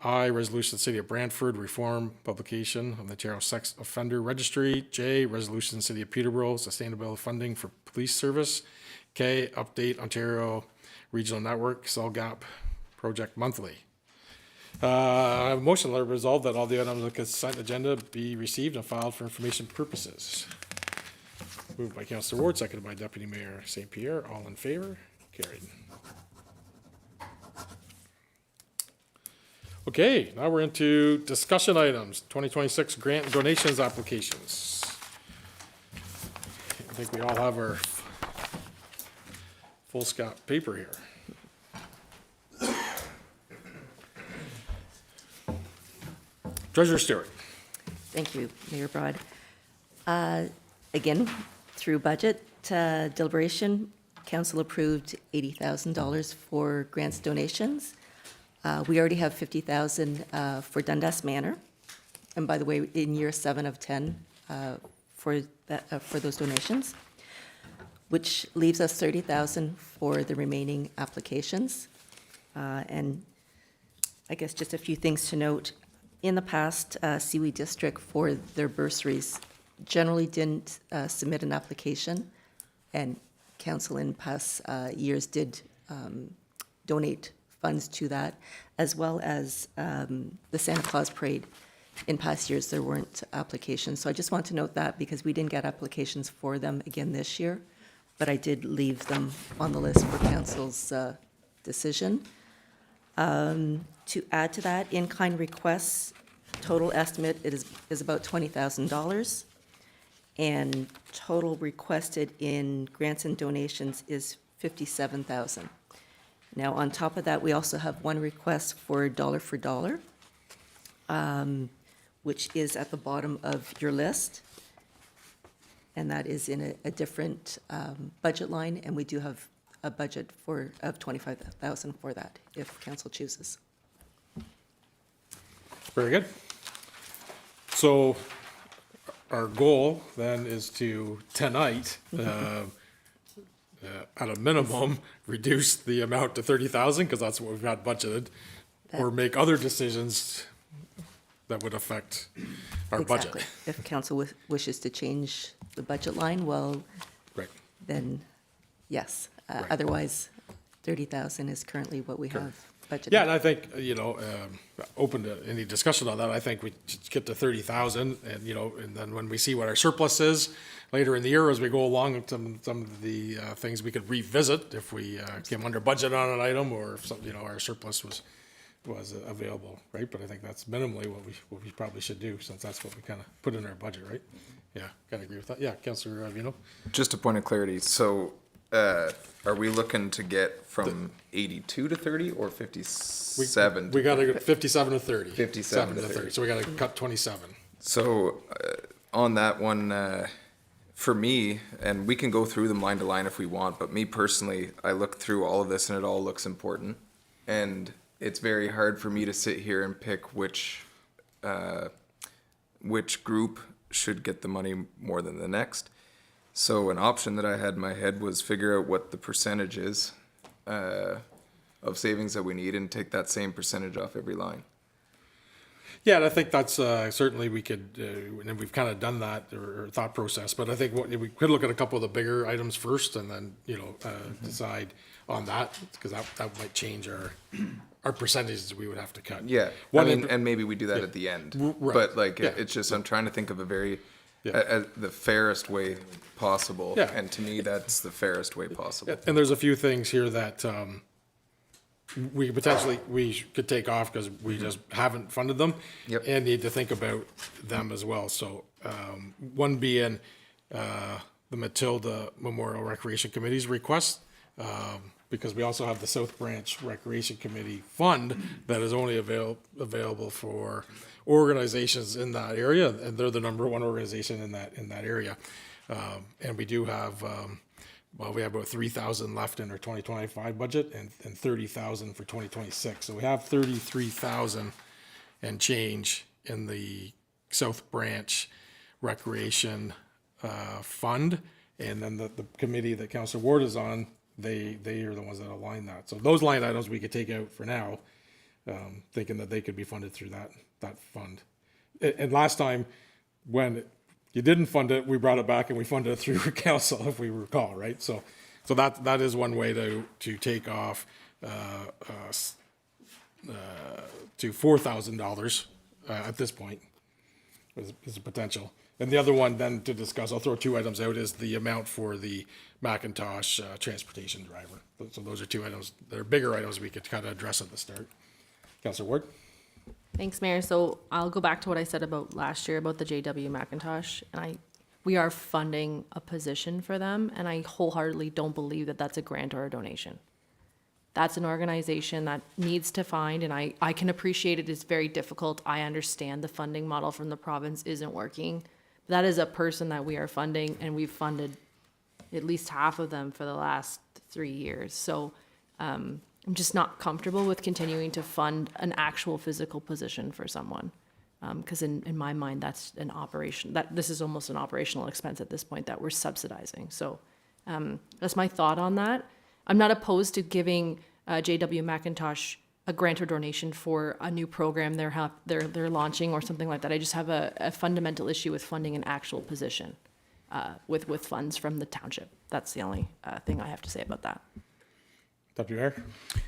I, resolution City of Brantford reform publication of the Ontario Sex Offender Registry. J, resolution City of Peterborough sustainability funding for police service. K, update Ontario Regional Network CellGap project monthly. I have a motion to resolve that all the items on the consent agenda be received and filed for information purposes. Moved by Councillor Ward, seconded by Deputy Mayor St. Pierre. All in favor? Carried. Okay, now we're into discussion items, 2026 grant and donations applications. I think we all have our full Scott paper here. Treasurer Stewart. Thank you, Mayor Broad. Again, through budget deliberation, council approved $80,000 for grants donations. We already have $50,000 for Dundas Manor. And by the way, in year 7 of 10 for those donations, which leaves us $30,000 for the remaining applications. And I guess just a few things to note. In the past, Seawee District for their bursaries generally didn't submit an application, and council in past years did donate funds to that, as well as the Santa Claus Parade. In past years, there weren't applications. So I just want to note that because we didn't get applications for them again this year, but I did leave them on the list for council's decision. To add to that, in-kind requests, total estimate is about $20,000. And total requested in grants and donations is $57,000. Now, on top of that, we also have one request for dollar, which is at the bottom of your list. And that is in a different budget line, and we do have a budget of $25,000 for that, if council chooses. Very good. So our goal then is to, tonight, at a minimum, reduce the amount to 30,000, because that's what we've got budgeted, or make other decisions that would affect our budget. Exactly. If council wishes to change the budget line, well, Right. then yes. Right. Otherwise, 30,000 is currently what we have budgeted. Yeah, and I think, open to any discussion on that. I think we just get to 30,000 and, and then when we see what our surplus is later in the year as we go along, some of the things we could revisit if we came under budget on an item or if some, our surplus was available, right? But I think that's minimally what we probably should do, since that's what we kind of put in our budget, right? Yeah, kind of agree with that. Yeah, Councillor Vino. Just a point of clarity. So, are we looking to get from 82 to 30 or 57? We got to go 57 to 30. 57 to 30. So we got to cut 27. So, on that one, for me, and we can go through them line to line if we want, but me personally, I look through all of this and it all looks important. and it's very hard for me to sit here and pick which group should get the money more than the next. So an option that I had in my head was figure out what the percentage is of savings that we need and take that same percentage off every line. Yeah, and I think that's certainly we could, and we've kind of done that or thought process. But I think we could look at a couple of the bigger items first, and then decide on that, because that might change our percentages we would have to cut. Yeah, and maybe we do that at the end. Right. But like, Yeah. it's just I'm trying to think of a very Yeah. the fairest way possible. Yeah. And to me, that's the fairest way possible. And there's a few things here that we could take off because we just haven't funded them. Yep. And need to think about them as well. So one being the Matilda Memorial Recreation Committee's request, because we also have the South Branch Recreation Committee Fund that is only available for organizations in that area, and they're the number one organization in that area. And we do have, we have about 3,000 left in our 2025 budget and 30,000 for 2026. So we have 33,000 and change in the South Branch Recreation Fund. And then the committee that Councillor Ward is on, they are the ones that align that. So those line items we could take out for now, thinking that they could be funded through that fund. And last time, when you didn't fund it, we brought it back and we funded it through council, if we recall, right? So that is one way to take off to $4,000 at this point is a potential. And the other one then to discuss, I'll throw two items out, is the amount for the Macintosh transportation driver. So those are two items, they're bigger items we could kind of address at the start. Councillor Ward? Thanks, Mayor. So I'll go back to what I said about last year about the JW Macintosh, and we are funding a position for them, and I wholeheartedly don't believe that that's a grant or a donation. That's an organization that needs to find, and I can appreciate it is very difficult. I understand the funding model from the province isn't working. That is a person that we are funding, and we've funded at least half of them for the last 3 years. So I'm just not comfortable with continuing to fund an actual physical position for someone. Because in my mind, that's an operation, this is almost an operational expense at this point that we're subsidizing. So that's my thought on that. I'm not opposed to giving JW Macintosh a grant or donation for a new program they're launching or something like that. I just have a fundamental issue with funding an actual position with funds from the township. That's the only thing I have to say about that. Deputy Mayor?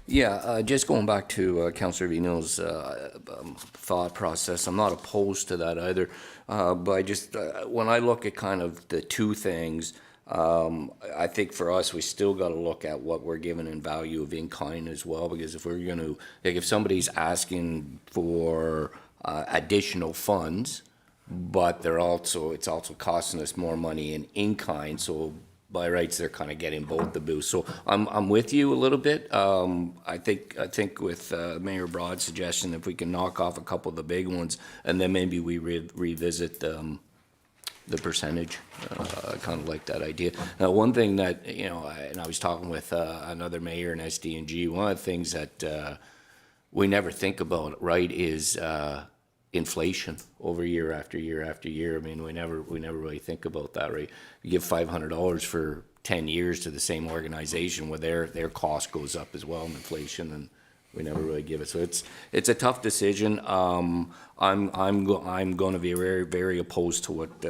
Yeah, just going back to Councillor Vino's thought process, I'm not opposed to that either. But I just, when I look at kind of the two things, I think for us, we still got to look at what we're given in value of in-kind as well, because if we're going to, like, if somebody's asking for additional funds, but it's also costing us more money in-kind, so by rights, they're kind of getting both the boost. So I'm with you a little bit. I think with Mayor Broad's suggestion, if we can knock off a couple of the big ones, and then maybe we revisit the percentage. I kind of like that idea. Now, one thing that, and I was talking with another mayor in SDNG, one of the things that we never think about, right, is inflation over year after year after year. I mean, we never really think about that, right? You give $500 for 10 years to the same organization, where their cost goes up as well in inflation, and we never really give it. So it's a tough decision. I'm going to be very, very opposed to what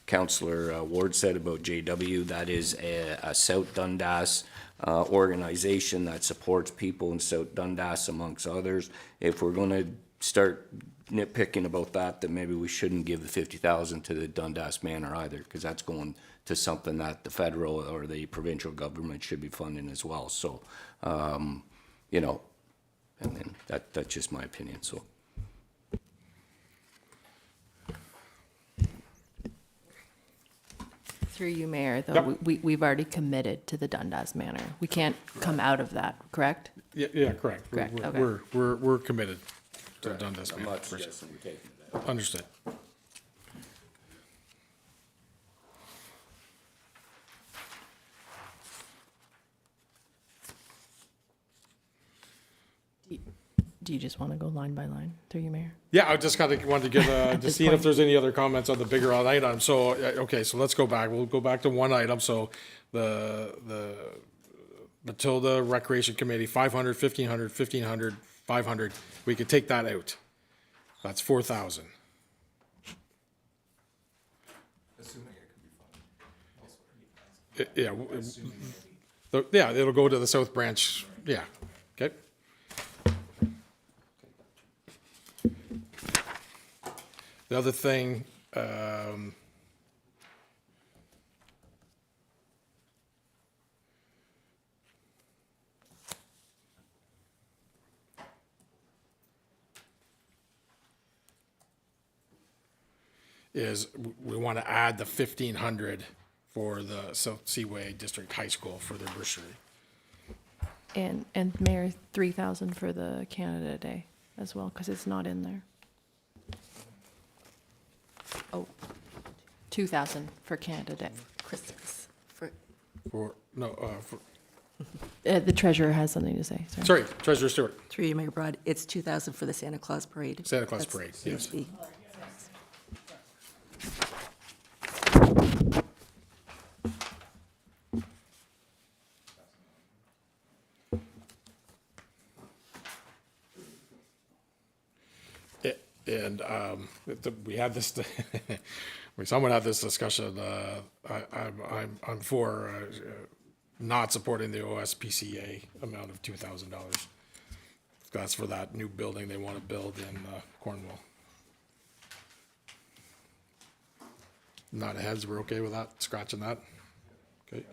Councillor Ward said about JW. That is a South Dundas organization that supports people in South Dundas, amongst others. If we're going to start nitpicking about that, then maybe we shouldn't give the 50,000 to the Dundas Manor either, because that's going to something that the federal or the provincial government should be funding as well. So, and then that's just my opinion. So. Through you, Mayor, though, Yep. we've already committed to the Dundas Manor. We can't come out of that, correct? Yeah, correct. Correct, okay. We're committed to Dundas. I'm not suggesting we take it. Understood. Do you just want to go line by line through your mayor? Yeah, I just kind of wanted to get, just this seeing if point. there's any other comments on the bigger item. So, okay, so let's go back. We'll go back to one item. So the Matilda Recreation Committee, 500, 1,500, 1,500, 500. We could take that out. That's 4,000. Yeah, yeah, it'll go to the South Branch, yeah, okay. The other thing, is we want to add the 1,500 for the South Seaway District High School for their bursary. And Mayor, 3,000 for the Canada Day as well, because it's not in there. Oh, 2,000 for Canada Day. Christmas. For, no, The treasurer has something to say, sorry. sorry, Treasurer Stewart, Through you, Mayor Broad, it's 2,000 for the Santa Claus Parade. Santa Claus That's Parade, seems yes. to be- And we had this, someone had this discussion. I'm for not supporting the OSPCA amount of $2,000. That's for that new building they want to build in Cornwall. Nod of heads, we're okay with that, scratching that? Okay.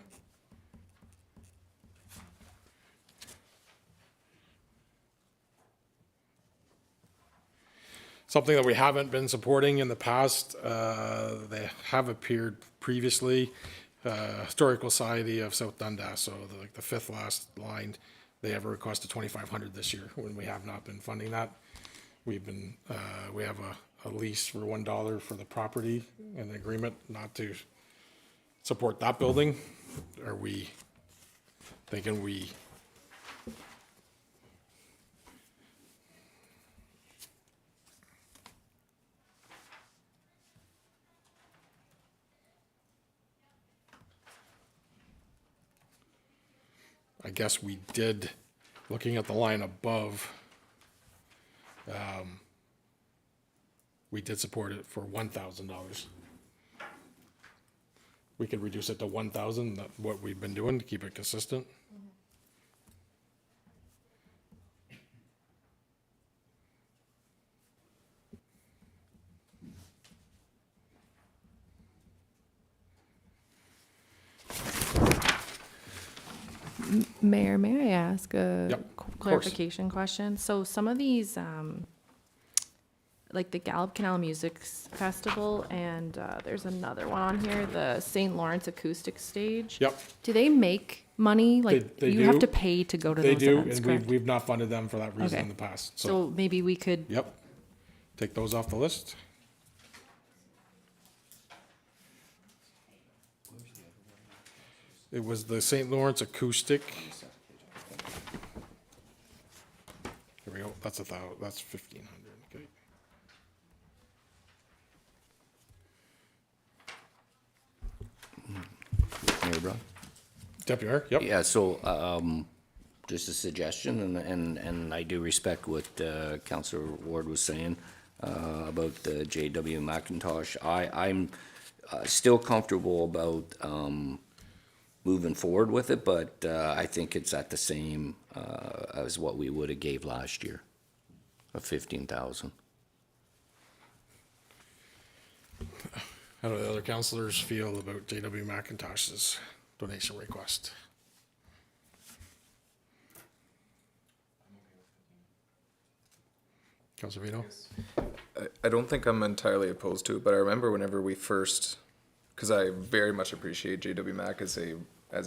Something that we haven't been supporting in the past, they have appeared previously, Historical Society of South Dundas, so like the fifth last line, they have a request of 2,500 this year, when we have not been funding that. We've been, we have a lease for $1 for the property and an agreement not to support that building. Are we thinking we I guess we did, looking at the line above, we did support it for $1,000. We could reduce it to 1,000, that's what we've been doing to keep it consistent. Mayor, may I ask a Yep, of course. clarification question? So some of these, like the Gallup Canal Music Festival, and there's another one on here, the St. Lawrence Acoustic Stage. Yep, Do they make money? Like, they you have do. to pay to go to they those do, events, and correct? we've not funded them for that reason Okay. in the past, so, So maybe we could, yep. Take those off the list. It was the St. Lawrence Acoustic. Here we go, that's 1,000, that's 1,500, okay. Mayor Brown? Deputy Mayor, yep. Yeah, so, just a suggestion, and I do respect what, Councillor Ward was saying, about the J.W. McIntosh. I'm still comfortable about, moving forward with it, but, I think it's at the same, as what we would have gave last year, of 15,000. How do the other councillors feel about J.W. McIntosh's donation request? Councillor Vito? I don't think I'm entirely opposed to it, but I remember whenever we first, because I very much appreciate JW Mac as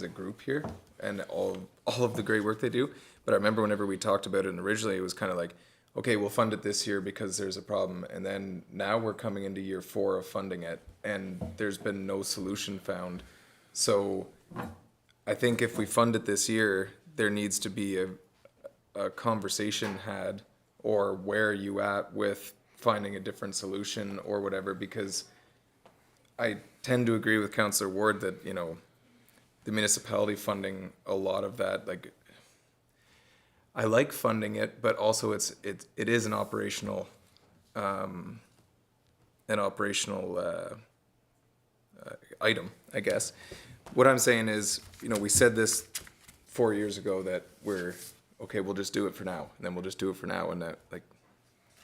a group here and all of the great work they do. But I remember whenever we talked about it, and originally it was kind of like, okay, we'll fund it this year because there's a problem, and then now we're coming into year 4 of funding it, and there's been no solution found. So I think if we fund it this year, there needs to be a conversation had or where are you at with finding a different solution or whatever, because I tend to agree with Councillor Ward that, you know, the municipality funding a lot of that, like, I like funding it, but also it is an operational item, I guess. What I'm saying is, you know, we said this 4 years ago that we're okay, we'll just do it for now, and then we'll just do it for now, and that, like,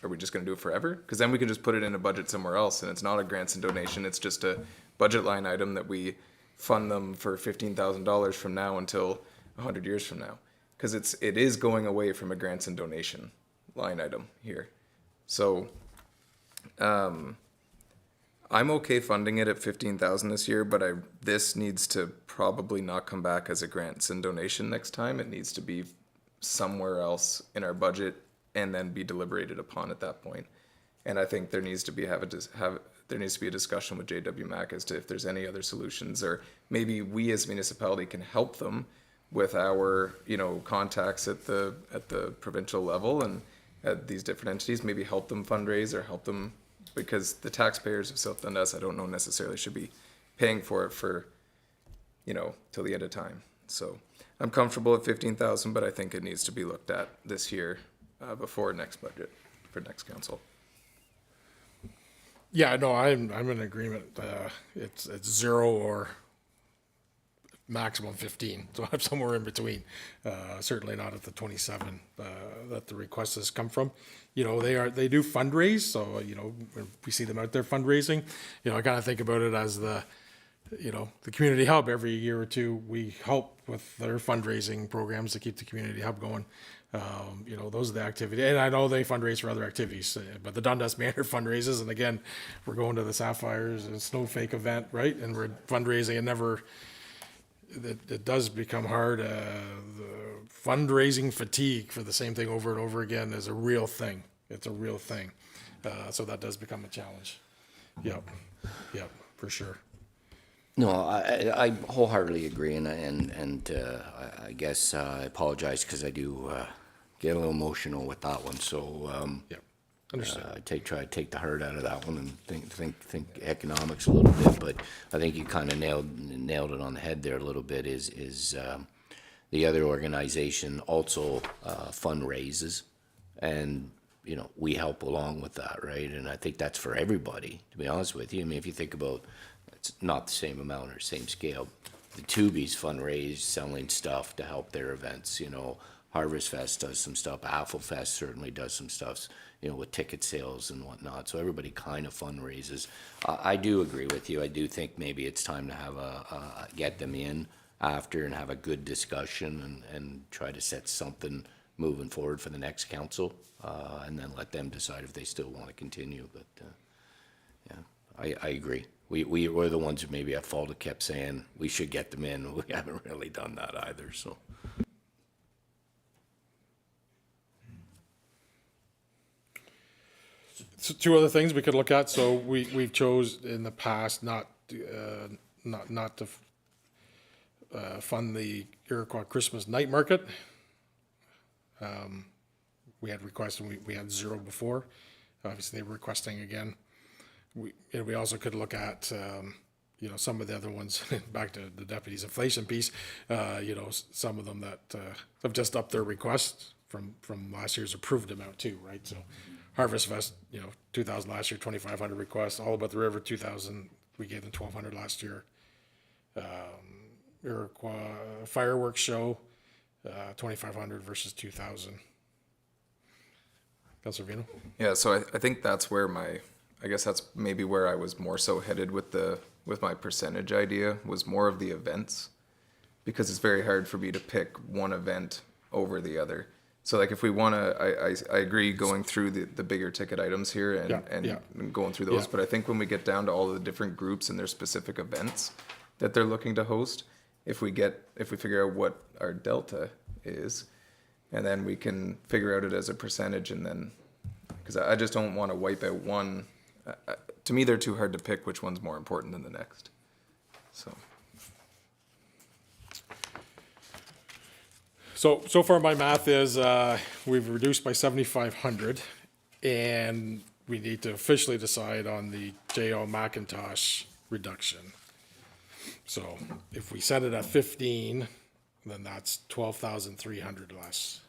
are we just going to do it forever? Because then we can just put it in a budget somewhere else, and it's not a grants and donation. It's just a budget line item that we fund them for $15,000 from now until 100 years from now. Because it is going away from a grants and donation line item here. So I'm okay funding it at 15,000 this year, but this needs to probably not come back as a grants and donation next time. It needs to be somewhere else in our budget and then be deliberated upon at that point. And I think there needs to be a discussion with JW Mac as to if there's any other solutions, or maybe we as municipality can help them with our, you know, contacts at the provincial level and at these different entities, maybe help them fundraise or help them, because the taxpayers of South Dundas, I don't know necessarily should be paying for it for, you know, till the end of time. So I'm comfortable at 15,000, but I think it needs to be looked at this year before next budget for next council. Yeah, no, I'm in agreement. It's 0 or maximum 15, so I'm somewhere in between. Certainly not at the 27 that the request has come from. You know, they do fundraise, so, you know, when we see them out there fundraising, you know, I kind of think about it as the community hub. Every year or two, we help with their fundraising programs to keep the community hub going. You know, those are the activities, and I know they fundraise for other activities, but the Dundas Manor fundraises, and again, we're going to the Sapphires and Snowfake event, right? And we're fundraising, and it does become hard. The fundraising fatigue for the same thing over and over again is a real thing. It's a real thing. So that does become a challenge. Yep, for sure. No, I wholeheartedly agree, and I guess I apologize because I do get a little emotional with that one. So Yep, understood. I try to take the heart out of that one and think economics a little bit. But I think you kind of nailed it on the head there a little bit. Is the other organization also fundraises, and you know, we help along with that, right? And I think that's for everybody, to be honest with you. I mean, if you think about, it's not the same amount or same scale. The Tubies fundraise selling stuff to help their events, you know. Harvest Fest does some stuff. Apple Fest certainly does some stuff, you know, with ticket sales and whatnot. So everybody kind of fundraises. I do agree with you. I do think maybe it's time to have get them in after and have a good discussion and try to set something moving forward for the next council, and then let them decide if they still want to continue. But yeah, I agree. We're the ones who maybe at fault have kept saying we should get them in. We haven't really done that either. So. So 2 other things we could look at. So we've chose in the past not to fund the Iroquois Christmas night market. We had requests, and we had 0 before. Obviously, they were requesting again. We also could look at, you know, some of the other ones, back to the deputy's inflation piece, you know, some of them that have just upped their requests from last year's approved amount too, right? So Harvest Fest, you know, 2,000 last year, 2,500 requests. All About the River, 2,000. We gave them 1,200 last year. Iroquois fireworks show, 2,500 versus 2,000. Councilor Vino? Yeah, so I think that's where I guess that's maybe where I was more so headed with my percentage idea, was more of the events, because it's very hard for me to pick one event over the other. So like if we want to, I agree going through the bigger ticket items here and going through those, but I think when we get down to all of the different groups and their specific events that they're looking to host, if we figure out what our delta is, and then we can figure out it as a percentage, and then, because I just don't want to wipe out one. To me, they're too hard to pick which one's more important than the next. So. So far my math is, we've reduced by 7,500, and we need to officially decide on the J.O. McIntosh reduction. So if we set it at 15, then that's 12,300 less.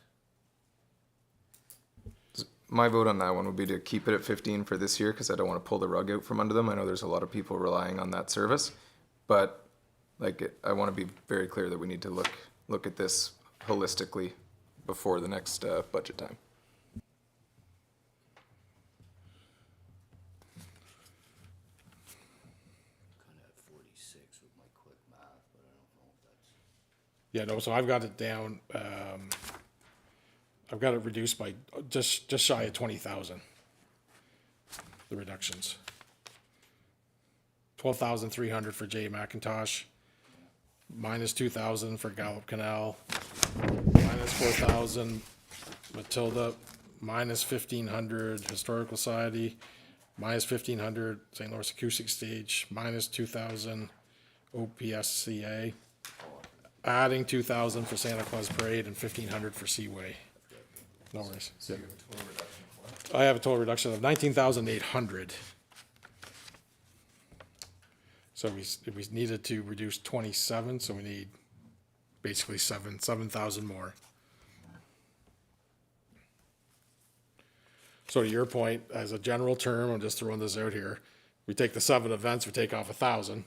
My vote on that one would be to keep it at 15 for this year, because I don't want to pull the rug out from under them. I know there's a lot of people relying on that service, but like, I want to be very clear that we need to look at this holistically before the next budget time. Kind of at 46 with my quick math, but I don't know if that's. Yeah, no, so I've got it down, I've got it reduced by just shy of 20,000. The reductions. 12,300 for J. McIntosh, minus 2,000 for Gallup Canal, minus 4,000 Matilda, minus 1,500 Historical Society, minus 1,500 St. Lawrence Acoustic Stage, minus 2,000 OPSCA, adding 2,000 for Santa Claus Parade and 1,500 for Seaway. No worries. I have a total reduction of 19,800. So we needed to reduce 27, so we need basically 7,000 more. So to your point, as a general term, I'm just throwing this out here, we take the 7 events, we take off 1,000.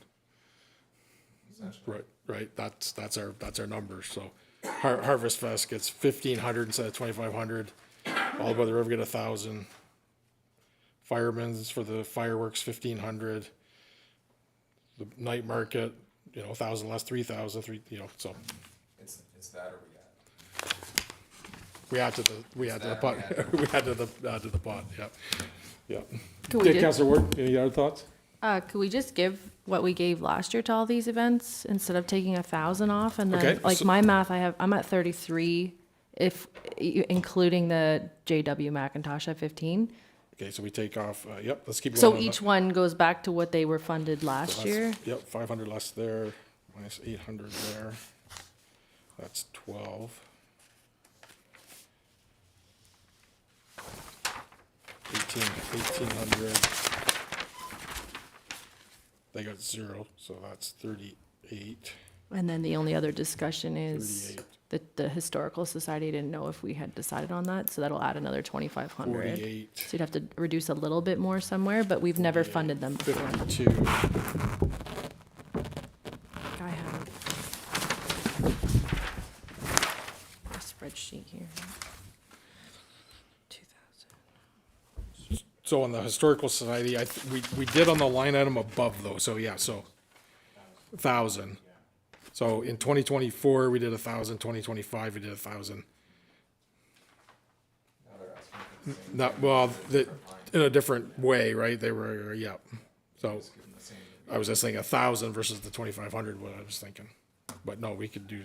Right, that's our number, so Harvest Fest gets 1,500 instead of 2,500, All By the River get 1,000. Firemen's for the fireworks, 1,500. The night market, 1,000 less, 3,000, so. It's that or We add to the pot, we add to the pot, yeah. Could we Okay, just, Councilor Ward, any other thoughts? could we just give what we gave last year to all these events instead of taking 1,000 off? And then, Okay, like so- my math, I'm at 33, if, including the JW Macintosh at 15. Okay, so we take off, let's keep going. So on each that. one goes back to what they were funded So last that's- year? Yep, 500 less there, minus 800 there. That's 12. 1,800. They got 0, so that's 38. And then the only other discussion is 38. that the Historical Society didn't know if we had decided on that, so that'll add another 2,500. 48. So you'd have to reduce a little bit more somewhere, but we've never funded them before. 52. I have a spreadsheet here. 2,000. So on the Historical Society, we did on the line item above though, so 1,000. So in 2024, we did 1,000, 2025, we did 1,000. Not, well, in a different way, right? They were, So I was just thinking 1,000 versus the 2,500, what I was thinking. But no, we could do.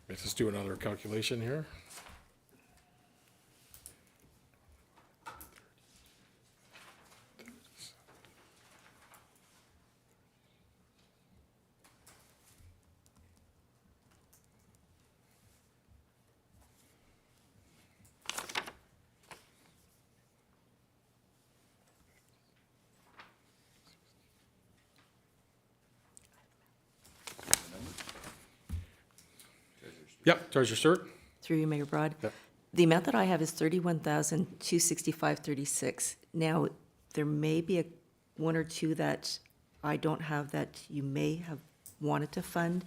Let's just do another calculation here. Yep, Treasurer Stewart. Through you, Mayor Broad. Yep. The amount that I have is 31,265.36. Now, there may be one or two that I don't have that you may have wanted to fund.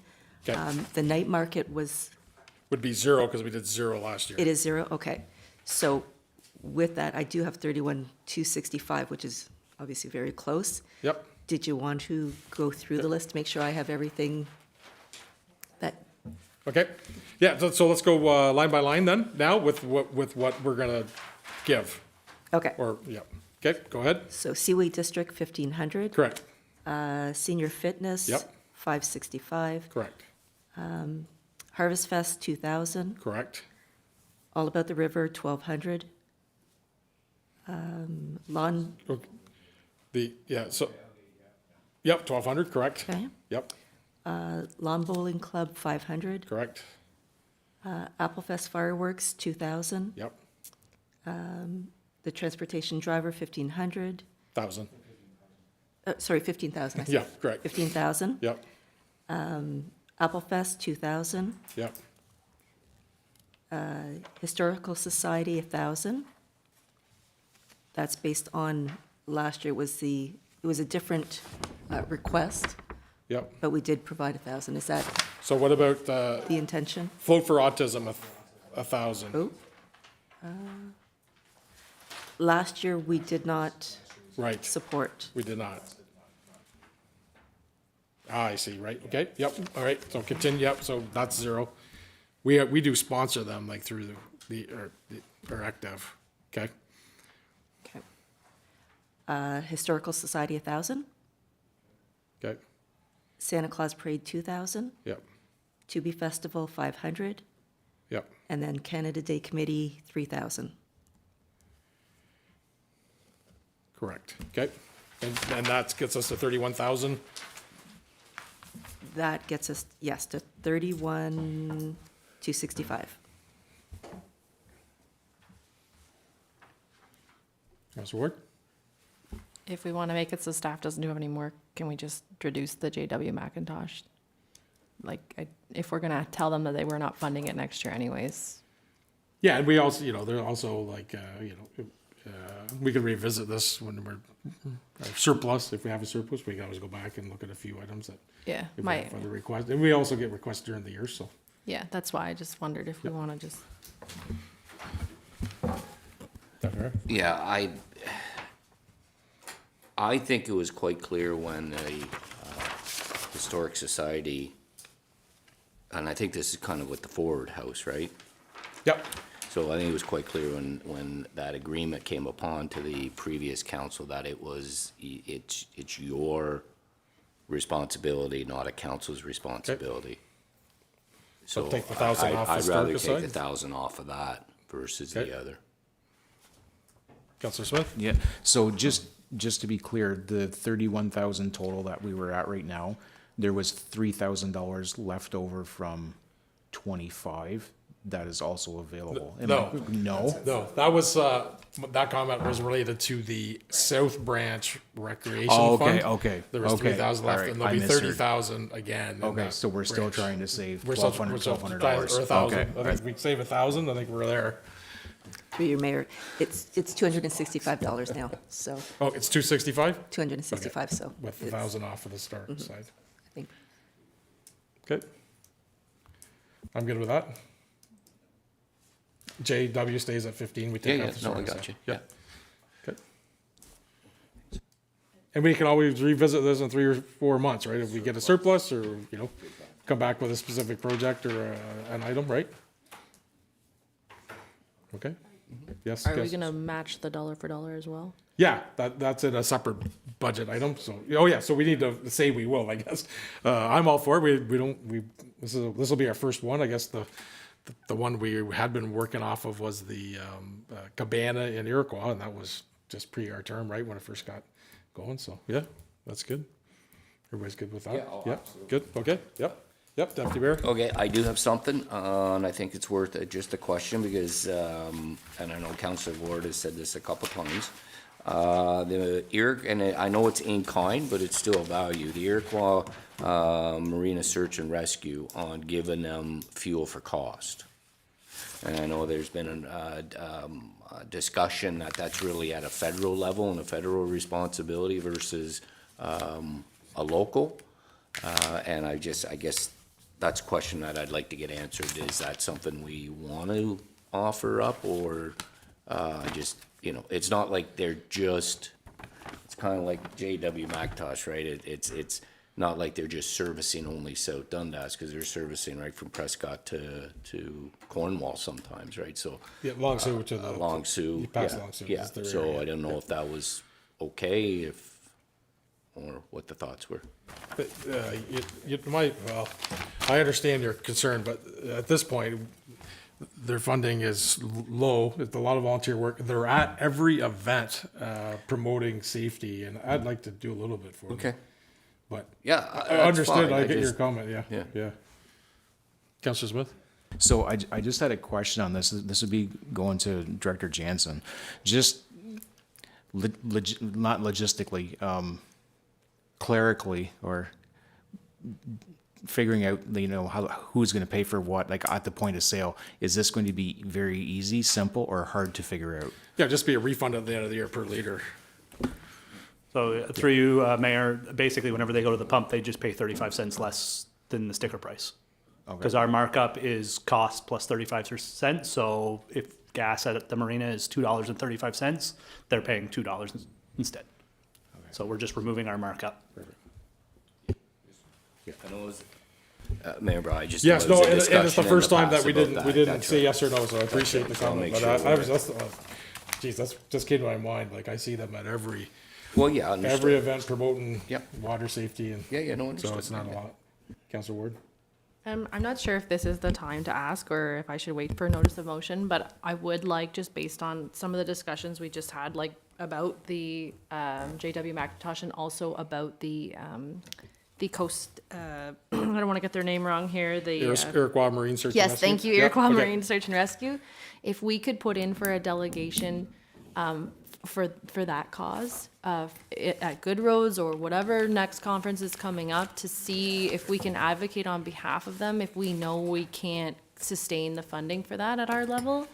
Okay. The night market was, Would be 0 because we did 0 last year. it is 0, okay. So with that, I do have 31,265, which is obviously very close. Yep. Did you want to go through the list to make sure I have everything that, Okay. Yeah, so let's go line by line then, now with what we're gonna give, okay. or, Okay, go ahead. So Seaway District, 1,500. Correct. Senior Fitness. Yep. 565. Correct, Harvest Fest, 2,000. correct, All About the River, 1,200. Lawn, so, yep, 1,200, correct, okay. yep, Lawn Bowling Club, 500. correct, Apple Fest Fireworks, 2,000. yep, The Transportation Driver, 1,500. 1,000, Sorry, 15,000. I said. yeah, correct, 15,000. yep, Apple Fest, 2,000. yep, Historical Society, 1,000. That's based on last year, it was a different request, yep. but we did provide 1,000. Is that So what about, the intention? Float for Autism, 1,000, Oh. Last year, we did not right, support. we did not. Ah, I see, right, okay, yep, all right, so continue, yep, so that's 0. We do sponsor them, like, through or ACTEV, okay, Okay. Historical Society, 1,000. okay, Santa Claus Parade, 2,000. yep, To Be Festival, 500. yep, And then Canada Day Committee, 3,000. correct, okay. And that gets us to 31,000, That gets us, yes, to 31,265. Councilor Ward? If we want to make it so staff doesn't do any more, can we just reduce the JW Macintosh? Like, if we're gonna tell them that we're not funding it next year anyways. Yeah, and we also, they're also like, we can revisit this when we're surplus. If we have a surplus, we can always go back and look at a few items that Yeah, if we have other requests. And we also get requests during the year, so. yeah, that's why I just wondered if we want to just. Yeah, I think it was quite clear when the Historic Society, and I think this is kind of with the Forward House, right? Yep, So I think it was quite clear when that agreement came upon to the previous council that it's your responsibility, not a council's responsibility. So So take the 1,000 off I'd rather Historic take the Society? 1,000 off of that versus Okay. the other. Councilor Smith? Yeah, so just to be clear, the 31,000 total that we were at right now, there was $3,000 left over from 25 that is also available. Am I- No. No? No, that was, that comment was related to the South Branch Recreation Oh, Fund. okay, okay. There was okay, 3,000 all left, right, and there'll I be misheard. 30,000 again. in Okay, that so we're still branch. trying to save We're still- $1,200. Or 1,000. Okay, I think we save 1,000, I think we're there. Through your mayor, it's $265 now, so, Oh, it's 265 265, so. with it's- 1,000 off of the start side. I think. Okay. I'm good with that. JW stays at 15, we take Yeah, out the no, I starting got side. you, Yeah. Okay. And we can always revisit this in 3 or 4 months, right? If we get a surplus or, come back with a specific project or an item, right? Okay. Yes. Are we yes. gonna match the dollar for dollar as well? Yeah, that's in a separate budget item, so, oh yeah, so we need to say we will, I guess. I'm all for it, this will be our first one, I guess the one we had been working off of was the, Cabana in Iroquois, and that was just pre our term, right, when it first got going, so, yeah, that's good. Everybody's good with that? Yeah, oh, Good, okay, yep, Deputy Mayor? Okay, I do have something, and I think it's worth just a question because, and I know Councillor Ward has said this a couple times. And I know it's in kind, but it's still a value. The Iroquois Marina Search and Rescue on giving them fuel for cost. And I know there's been a discussion that that's really at a federal level and a federal responsibility versus a local. And I guess that's a question that I'd like to get answered. Is that something we want to offer up or just, it's not like they're just, it's kind of like JW Macintosh, right? It's not like they're just servicing only South Dundas because they're servicing right from Prescott to Cornwall sometimes, right? So Yeah, Long Sioux to the. Long Sioux, You pass yeah, Long Sioux, yeah. is their So area. I don't know if that was okay, if or what the thoughts were. But, you might, well, I understand your concern, but at this point, their funding is low. It's a lot of volunteer work. They're at every event promoting safety, and I'd like to do a little bit for them. Okay. But Yeah, I that's understood. fine. I I get your just- comment. Yeah. Yeah. Yeah. Councillor Smith? So I just had a question on this. This would be going to Director Jansen. Just not logistically, clerically, or figuring out, who's going to pay for what, like at the point of sale. Is this going to be very easy, simple, or hard to figure out? Yeah, just be a refund at the end of the year per liter. So through you, Mayor, basically whenever they go to the pump, they just pay 35 cents less than the sticker price. Because our markup is cost plus 35 cents. So if gas at the marina is $2.35, they're paying $2 instead. So we're just removing our markup. I know it was, Mayor Brown, I just. Yes, know no, there was a and it's the discussion in first time that past we about didn't, that. we didn't That's say right. yes or no, so I appreciate the So I'll comment. make But sure I was we're- just, geez, that's just came to my mind. Like, I see them at every Well, yeah, understood. every event promoting Yep. water safety, and Yeah, no, so understood. it's not a lot. Councillor Ward? I'm not sure if this is the time to ask or if I should wait for notice of motion, but I would like, just based on some of the discussions we just had, like about the JW McIntosh and also about the coast, I don't want to get their name wrong here, the. Iroquois Marine Search and Yes, Rescue? thank you, Yep, Iroquois okay. Marine Search and Rescue. If we could put in for a delegation for that cause at Good Roads or whatever next conference is coming up, to see if we can advocate on behalf of them if we know we can't sustain the funding for that at our level.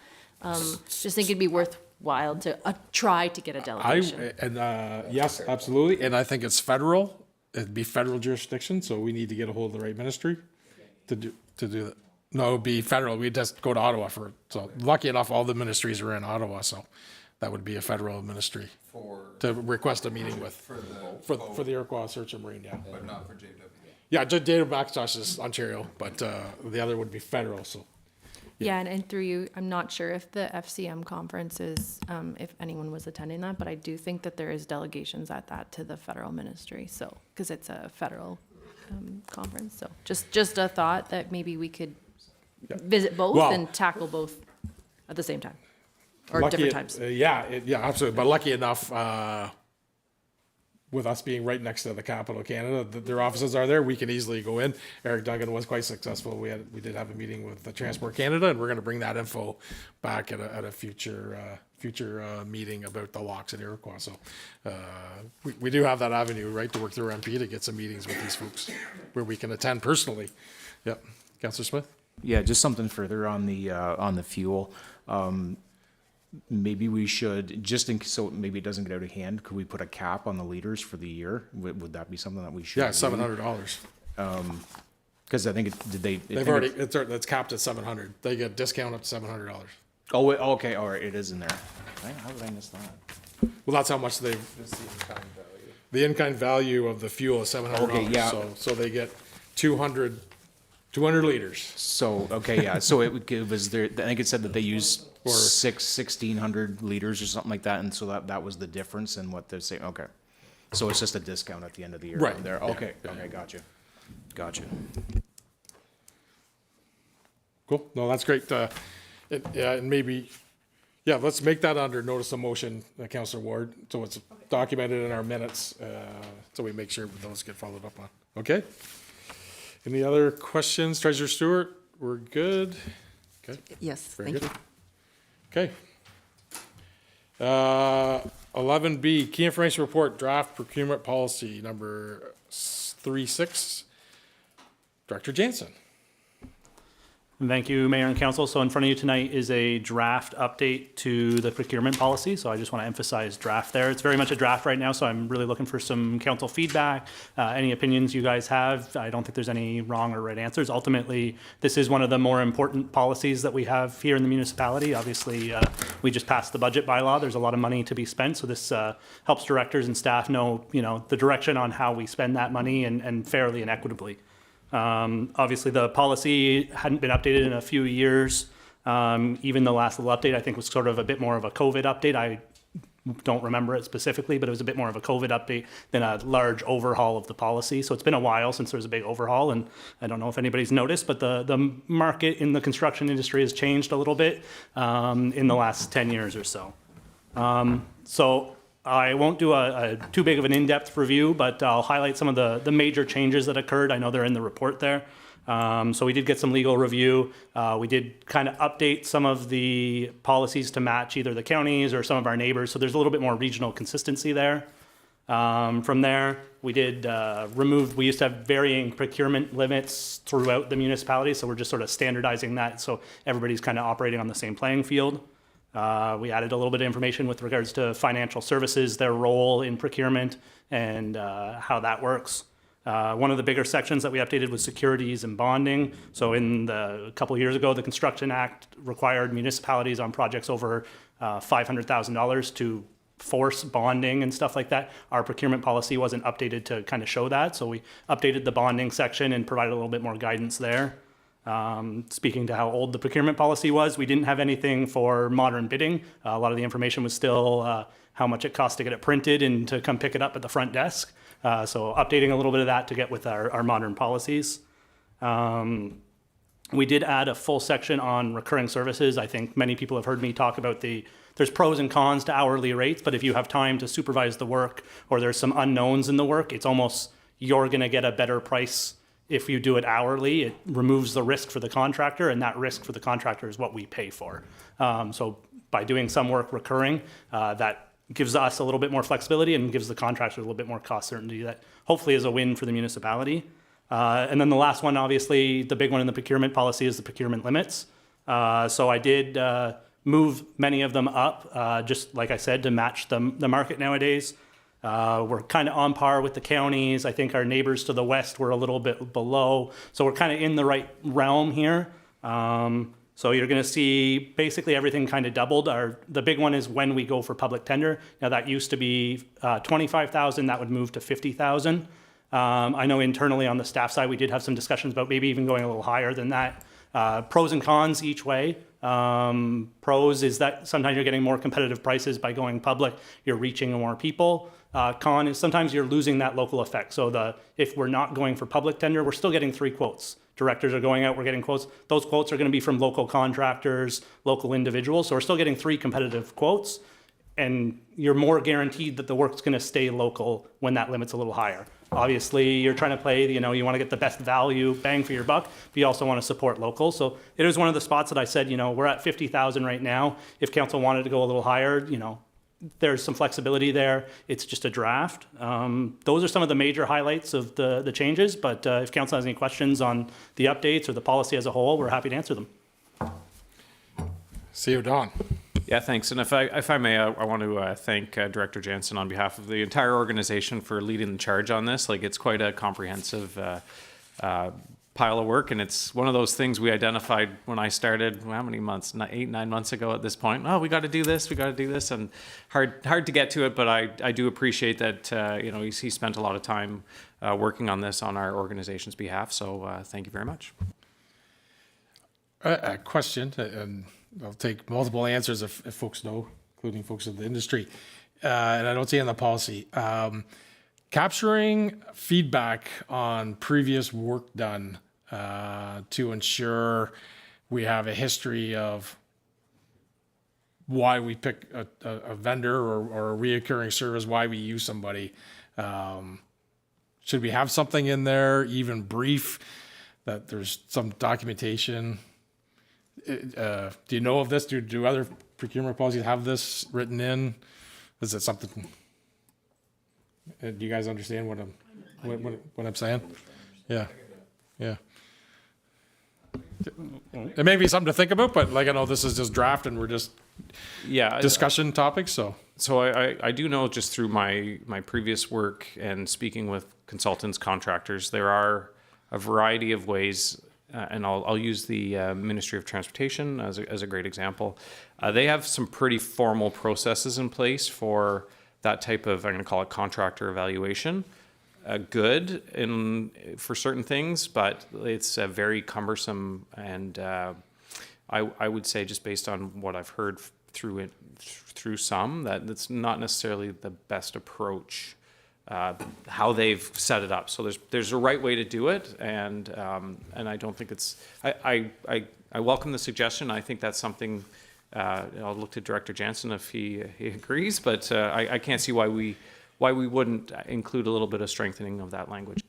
Just think it'd be worthwhile to try to get a delegation. Yes, absolutely, and I think it's federal. It'd be federal jurisdiction, so we need to get a hold of the right ministry to do that. No, it'd be federal. We'd just go to Ottawa for it. So lucky enough, all the ministries are in Ottawa, so that would be a federal ministry to request a meeting with for the Iroquois Search and Marine. Yeah, But not for JW. yeah. Data McIntosh is Ontario, but the other would be federal. So Yeah, and through you, I'm not sure if the FCM conference is, if anyone was attending that, but I do think that there is delegations at that to the federal ministry, so, because it's a federal conference, so just a thought that maybe we could visit both Well- and tackle both at the same time, or lucky, different times. Yeah, absolutely. But lucky enough, with us being right next to the capital of Canada, their offices are there. We can easily go in. Eric Duggan was quite successful. We did have a meeting with the Transport Canada, and we're going to bring that info back at a future meeting about the locks at Iroquois. So we do have that avenue, right, to work through MP to get some meetings with these folks where we can attend personally. Yep, Councillor Smith. Yeah, just something further on the fuel. Maybe we should, so maybe it doesn't get out of hand, could we put a cap on the liters for the year? Would that be something that we should? Yeah, do? $700. Because I think They've already it's capped at 700. They get a discount up to $700. Oh, wait, okay, all right, it is in there. How did I miss that? Well, that's how much the in-kind value of the fuel is $700. Okay, yeah. So they get 200 liters. So, okay, yeah, so it was there, I think it said that they use Or- 1,600 liters or something like that, and so that was the difference in what they're saying, okay. So it's just a discount at the end of the year. Right. There, Yeah, okay, yeah. okay, gotcha. Cool. No, that's great. Yeah, and maybe, yeah, let's make that under notice of motion, Councillor Ward, so it's documented in our minutes, so we make sure those get followed up on. Okay? Any other questions? Treasurer Stewart, we're good? Okay. Yes, Very thank good. you. Okay. 11B, key information report, draft procurement policy number 36. Director Jansen. Thank you, Mayor and Council. So in front of you tonight is a draft update to the procurement policy. So I just want to emphasize draft there. It's very much a draft right now, so I'm really looking for some council feedback, any opinions you guys have. I don't think there's any wrong or right answers. Ultimately, this is one of the more important policies that we have here in the municipality. Obviously, we just passed the budget bylaw. There's a lot of money to be spent, so this helps directors and staff know, the direction on how we spend that money and fairly and equitably. Obviously, the policy hadn't been updated in a few years. Even the last little update, I think, was sort of a bit more of a COVID update. I don't remember it specifically, but it was a bit more of a COVID update than a large overhaul of the policy. So it's been a while since there was a big overhaul, and I don't know if anybody's noticed, but the market in the construction industry has changed a little bit in the last 10 years or so. So I won't do a too big of an in-depth review, but I'll highlight some of the major changes that occurred. I know they're in the report there. So we did get some legal review. We did kind of update some of the policies to match either the counties or some of our neighbors. So there's a little bit more regional consistency there. From there, we did we used to have varying procurement limits throughout the municipality. So we're just sort of standardizing that so everybody's kind of operating on the same playing field. We added a little bit of information with regards to financial services, their role in procurement, and how that works. One of the bigger sections that we updated was securities and bonding. So a couple of years ago, the Construction Act required municipalities on projects over $500,000 to force bonding and stuff like that. Our procurement policy wasn't updated to kind of show that. So we updated the bonding section and provided a little bit more guidance there. Speaking to how old the procurement policy was, we didn't have anything for modern bidding. A lot of the information was still how much it cost to get it printed and to come pick it up at the front desk. So updating a little bit of that to get with our modern policies. We did add a full section on recurring services. I think many people have heard me talk about there's pros and cons to hourly rates, but if you have time to supervise the work or there's some unknowns in the work, it's almost you're going to get a better price if you do it hourly. It removes the risk for the contractor, and that risk for the contractor is what we pay for. So by doing some work recurring, that gives us a little bit more flexibility and gives the contractor a little bit more cost certainty. That hopefully is a win for the municipality. And then the last one, obviously, the big one in the procurement policy is the procurement limits. So I did move many of them up, just like I said, to match the market nowadays. We're kind of on par with the counties. I think our neighbors to the west were a little bit below. So we're kind of in the right realm here. So you're going to see basically everything kind of doubled. The big one is when we go for public tender. Now that used to be 25,000. That would move to 50,000. I know internally on the staff side, we did have some discussions about maybe even going a little higher than that. Pros and cons each way. Pros is that sometimes you're getting more competitive prices by going public. You're reaching more people. Con is sometimes you're losing that local effect. So if we're not going for public tender, we're still getting 3 quotes. Directors are going out, we're getting quotes. Those quotes are going to be from local contractors, local individuals. So we're still getting 3 competitive quotes. And you're more guaranteed that the work's going to stay local when that limit's a little higher. Obviously, you're trying to play, you want to get the best value, bang for your buck, but you also want to support local. So it is one of the spots that I said, we're at 50,000 right now. If council wanted to go a little higher, there's some flexibility there. It's just a draft. Those are some of the major highlights of the changes, but if council has any questions on the updates or the policy as a whole, we're happy to answer them. See you, Don. Yeah, thanks. And if I may, I want to thank Director Jansen on behalf of the entire organization for leading the charge on this. It's quite a comprehensive pile of work, and it's one of those things we identified when I started. How many months? 8-9 months ago at this point. Oh, we got to do this. And hard to get to it, but I do appreciate that. He spent a lot of time working on this on our organization's behalf. So thank you very much. A question, and I'll take multiple answers if folks know, including folks in the industry. And I don't see it in the policy. Capturing feedback on previous work done to ensure we have a history of why we pick a vendor or a reoccurring service, why we use somebody. Should we have something in there, even brief, that there's some documentation? Do you know of this? Do other procurement policies have this written in? Is it something? Do you guys understand what I'm saying? Yeah. It may be something to think about, but I know this is just draft and we're just discussion topics. So I do know just through my previous work and speaking with consultants, contractors, there are a variety of ways. And I'll use the Ministry of Transportation as a great example. They have some pretty formal processes in place for that type of, I'm going to call it contractor evaluation. Good for certain things, but it's very cumbersome. And I would say, just based on what I've heard through some, that's not necessarily the best approach, how they've set it up. So there's a right way to do it, and I don't think it's, I welcome the suggestion. I think that's something, I'll look to Director Jansen if he agrees, but I can't see why we wouldn't include a little bit of strengthening of that language.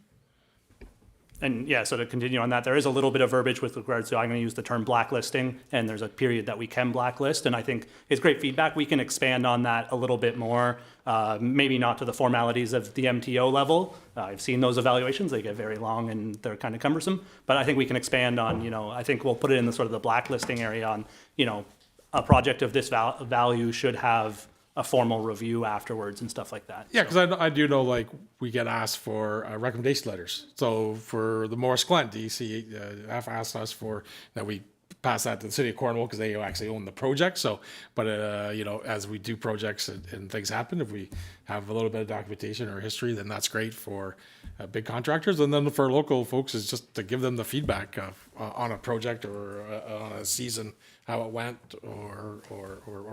And yeah, so to continue on that, there is a little bit of verbiage with regards to, I'm going to use the term blacklisting, and there's a period that we can blacklist, and I think it's great feedback. We can expand on that a little bit more, maybe not to the formalities of the MTO level. I've seen those evaluations, they get very long and they're kind of cumbersome, but I think we can expand on, I think we'll put it in the sort of the blacklisting area on, a project of this value should have a formal review afterwards and stuff like that. Yeah, because I do know, like, we get asked for recommendation letters. So for the Morris Glen, DEC have asked us for that we pass that to the city of Cornwall because they actually own the project. So, but as we do projects and things happen, if we have a little bit of documentation or history, then that's great for big contractors. And then for local folks, is just to give them the feedback of on a project or on a season, how it went or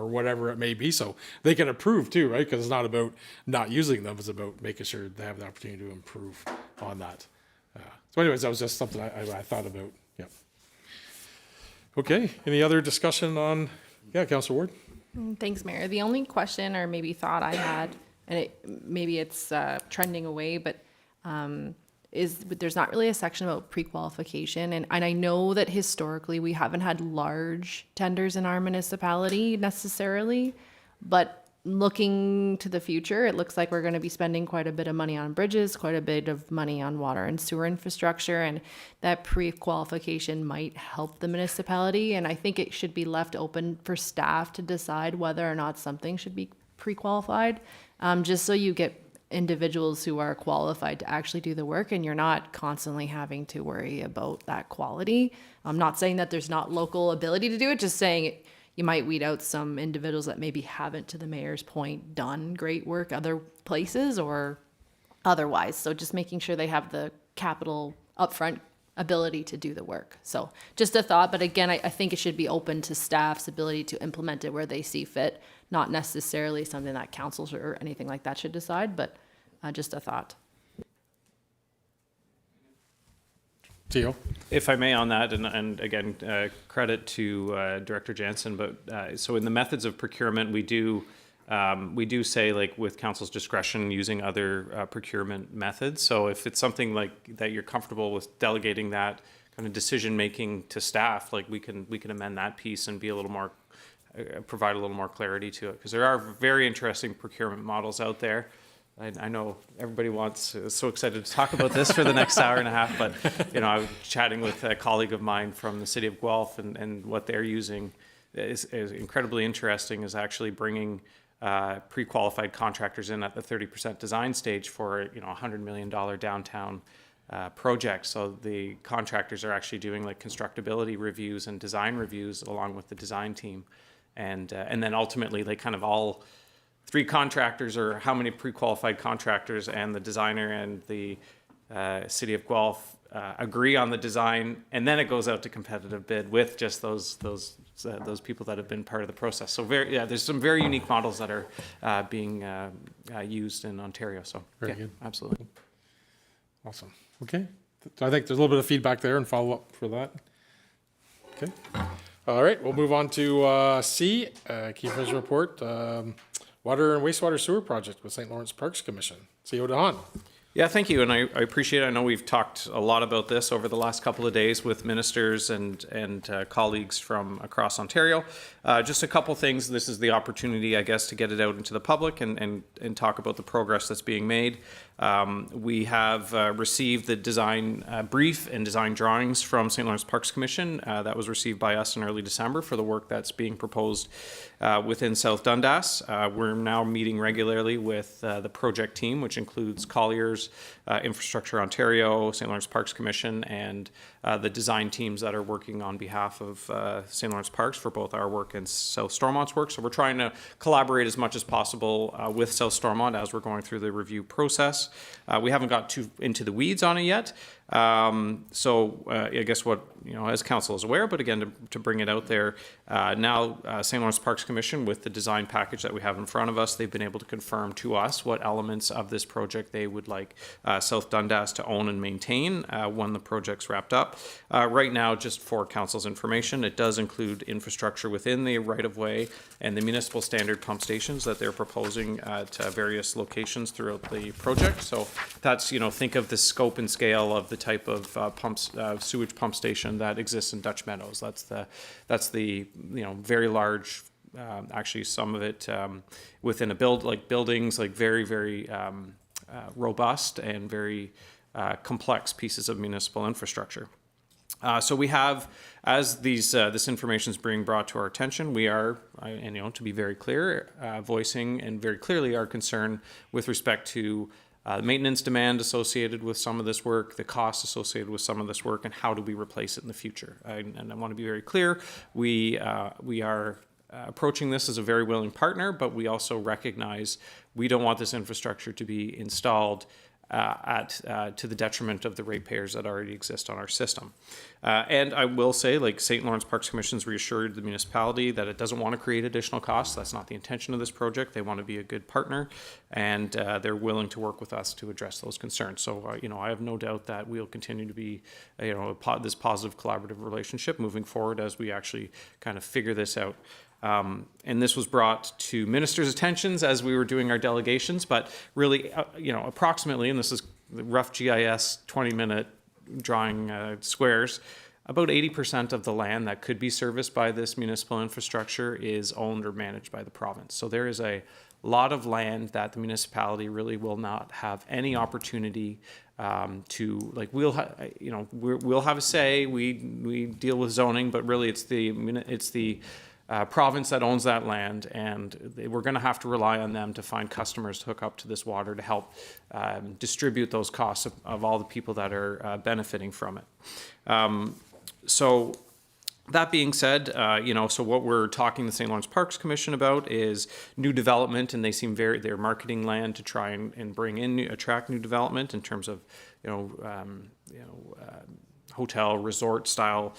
whatever it may be, so they can improve too, right? Because it's not about not using them; it's about making sure they have the opportunity to improve on that. So, anyways, that was just something I thought about. Yeah. Okay. Any other discussion on? Yeah, Councillor Ward. Thanks, Mayor. The only question or maybe thought I had, and maybe it's trending away, but there's not really a section about pre-qualification. And I know that historically we haven't had large tenders in our municipality necessarily, but looking to the future, it looks like we're going to be spending quite a bit of money on bridges, quite a bit of money on water and sewer infrastructure, and that pre-qualification might help the municipality. And I think it should be left open for staff to decide whether or not something should be pre-qualified, just so you get individuals who are qualified to actually do the work and you're not constantly having to worry about that quality. I'm not saying that there's not local ability to do it, just saying you might weed out some individuals that maybe haven't, to the mayor's point, done great work other places or otherwise. So just making sure they have the capital upfront ability to do the work. So just a thought, but again, I think it should be open to staff's ability to implement it where they see fit, not necessarily something that councils or anything like that should decide, but just a thought. Theo? If I may on that, and again, credit to Director Jansen, but so in the methods of procurement, we do say, like, with council's discretion, using other procurement methods. So if it's something like that you're comfortable with delegating that kind of decision making to staff, like we can amend that piece and be a little more, provide a little more clarity to it, because there are very interesting procurement models out there. I know everybody is so excited to talk about this for the next hour and a half, but I was chatting with a colleague of mine from the city of Guelph, and what they're using is incredibly interesting, is actually bringing pre-qualified contractors in at the 30% design stage for $100 million downtown project. So the contractors are actually doing like constructability reviews and design reviews along with the design team, and then ultimately they kind of all three contractors, or how many pre-qualified contractors, and the designer and the city of Guelph agree on the design, and then it goes out to competitive bid with just those people that have been part of the process. So there's some very unique models that are being used in Ontario. So Very good. Absolutely. Awesome. Okay. So I think there's a little bit of feedback there and follow up for that. Okay. All right. We'll move on to C, Key Information Report. Water and wastewater sewer project with St. Lawrence Parks Commission. CEO DeHaan. Yeah, thank you, and I appreciate it. I know we've talked a lot about this over the last couple of days with ministers and colleagues from across Ontario. Just a couple things. This is the opportunity, I guess, to get it out into the public and talk about the progress that's being made. We have received the design brief and design drawings from St. Lawrence Parks Commission. That was received by us in early December for the work that's being proposed within South Dundas. We're now meeting regularly with the project team, which includes Colliers, ratepayers, Infrastructure Ontario, St. Lawrence Parks Commission, and the design teams that are working on behalf of St. Lawrence Parks for both our work and South Stormont's work. So we're trying to collaborate as much as possible with South Stormont as we're going through the review process. We haven't got too into the weeds on it yet. I guess what, as council is aware, but again, to bring it out there, now St. Lawrence Parks Commission, with the design package that we have in front of us, they've been able to confirm to us what elements of this project they would like South Dundas to own and maintain when the project's wrapped up. Right now, just for council's information, it does include infrastructure within the right-of-way and the municipal standard pump stations that they're proposing at various locations throughout the project. So that's, think of the scope and scale of the type of sewage pump station that exists in Dutch Meadows. That's the very large, actually some of it within buildings, very, very robust and very complex pieces of municipal infrastructure. So we have, as this information is being brought to our attention, we are, to be very clear, voicing and very clearly our concern with respect to maintenance demand associated with some of this work, the costs associated with some of this work, and how do we replace it in the future. And I want to be very clear, we are approaching this as a very willing partner, but we also recognize we don't want this infrastructure to be installed to the detriment of the ratepayers that already exist on our system. And I will say, St. Lawrence Parks Commission's reassured the municipality that it doesn't want to create additional costs. That's not the intention of this project. They want to be a good partner, and they're willing to work with us to address those concerns. So, I have no doubt that we'll continue to be, this positive collaborative relationship moving forward as we actually kind of figure this out. And this was brought to ministers' attentions as we were doing our delegations, but really, approximately, and this is the rough GIS 20-minute drawing squares, about 80% of the land that could be serviced by this municipal infrastructure is owned or managed by the province. So there is a lot of land that the municipality really will not have any opportunity we'll have a say. We deal with zoning, but really it's the province that owns that land, and we're going to have to rely on them to find customers to hook up to this water to help distribute those costs of all the people that are benefiting from it. So that being said, so what we're talking to the St. Lawrence Parks Commission about is new development, and they're marketing land to try and bring in, attract new development in terms of, hotel resort style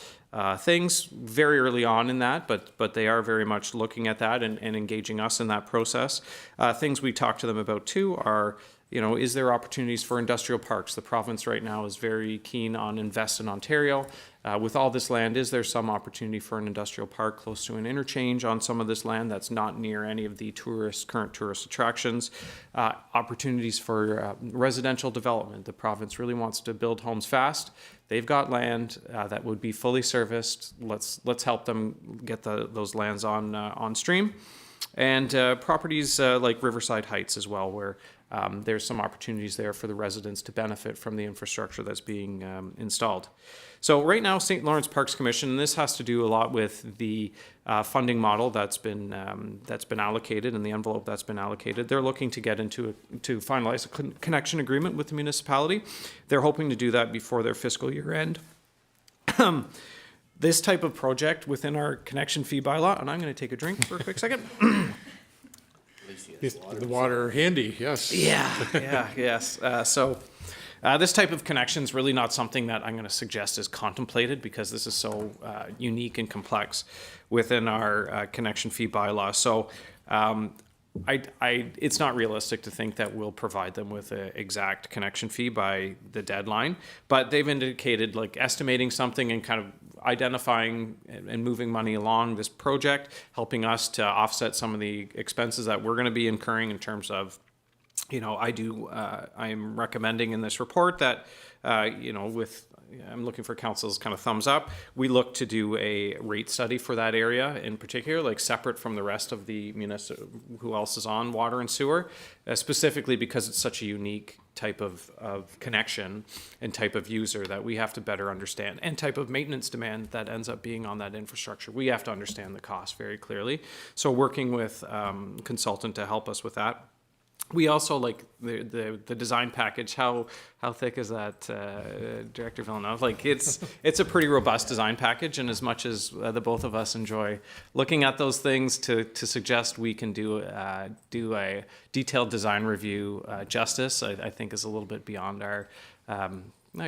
things very early on in that, but they are very much looking at that and engaging us in that process. Things we talk to them about too are, is there opportunities for industrial parks? The province right now is very keen on Invest in Ontario. With all this land, is there some opportunity for an industrial park close to an interchange on some of this land that's not near any of the current tourist attractions? Opportunities for residential development. The province really wants to build homes fast. They've got land that would be fully serviced. Let's help them get those lands on stream. And properties like Riverside Heights as well, where there's some opportunities there for the residents to benefit from the infrastructure that's being installed. So right now, St. Lawrence Parks Commission, and this has to do a lot with the funding model that's been allocated and the envelope that's been allocated. They're looking to get to finalize a connection agreement with the municipality. They're hoping to do that before their fiscal year end. This type of project within our connection fee bylaw, and I'm going to take a drink for a quick second. The water handy, yes. Yes. This type of connection is really not something that I'm going to suggest is contemplated, because this is so unique and complex within our connection fee bylaw. So it's not realistic to think that we'll provide them with an exact connection fee by the deadline, but they've indicated estimating something and kind of identifying and moving money along this project, helping us to offset some of the expenses that we're going to be incurring in terms of, I'm recommending in this report that, I'm looking for council's kind of thumbs up. We look to do a rate study for that area in particular, separate from the rest of the who else is on water and sewer, specifically because it's such a unique type of connection and type of user that we have to better understand, and type of maintenance demand that ends up being on that infrastructure. We have to understand the cost very clearly. So working with consultant to help us with that. we also like the design package. How thick is that, Director Villeneuve? Like it's a pretty robust design package, and as much as the both of us enjoy looking at those things, to suggest we can do a detailed design review justice, I think is a little bit beyond our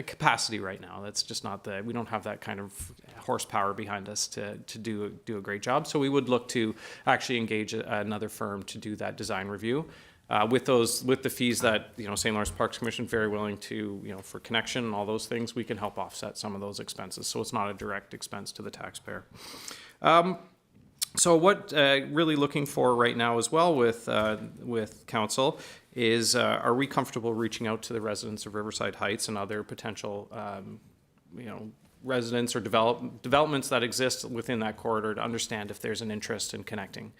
capacity right now. That's just not we don't have that kind of horsepower behind us to do a great job. So we would look to actually engage another firm to do that design review. With the fees that, St. Lawrence Parks Commission very willing to, for connection and all those things, we can help offset some of those expenses. So it's not a direct expense to the taxpayer. So what really looking for right now as well with council is, are we comfortable reaching out to the residents of Riverside Heights and other potential, residents or developments that exist within that corridor to understand if there's an interest in connecting.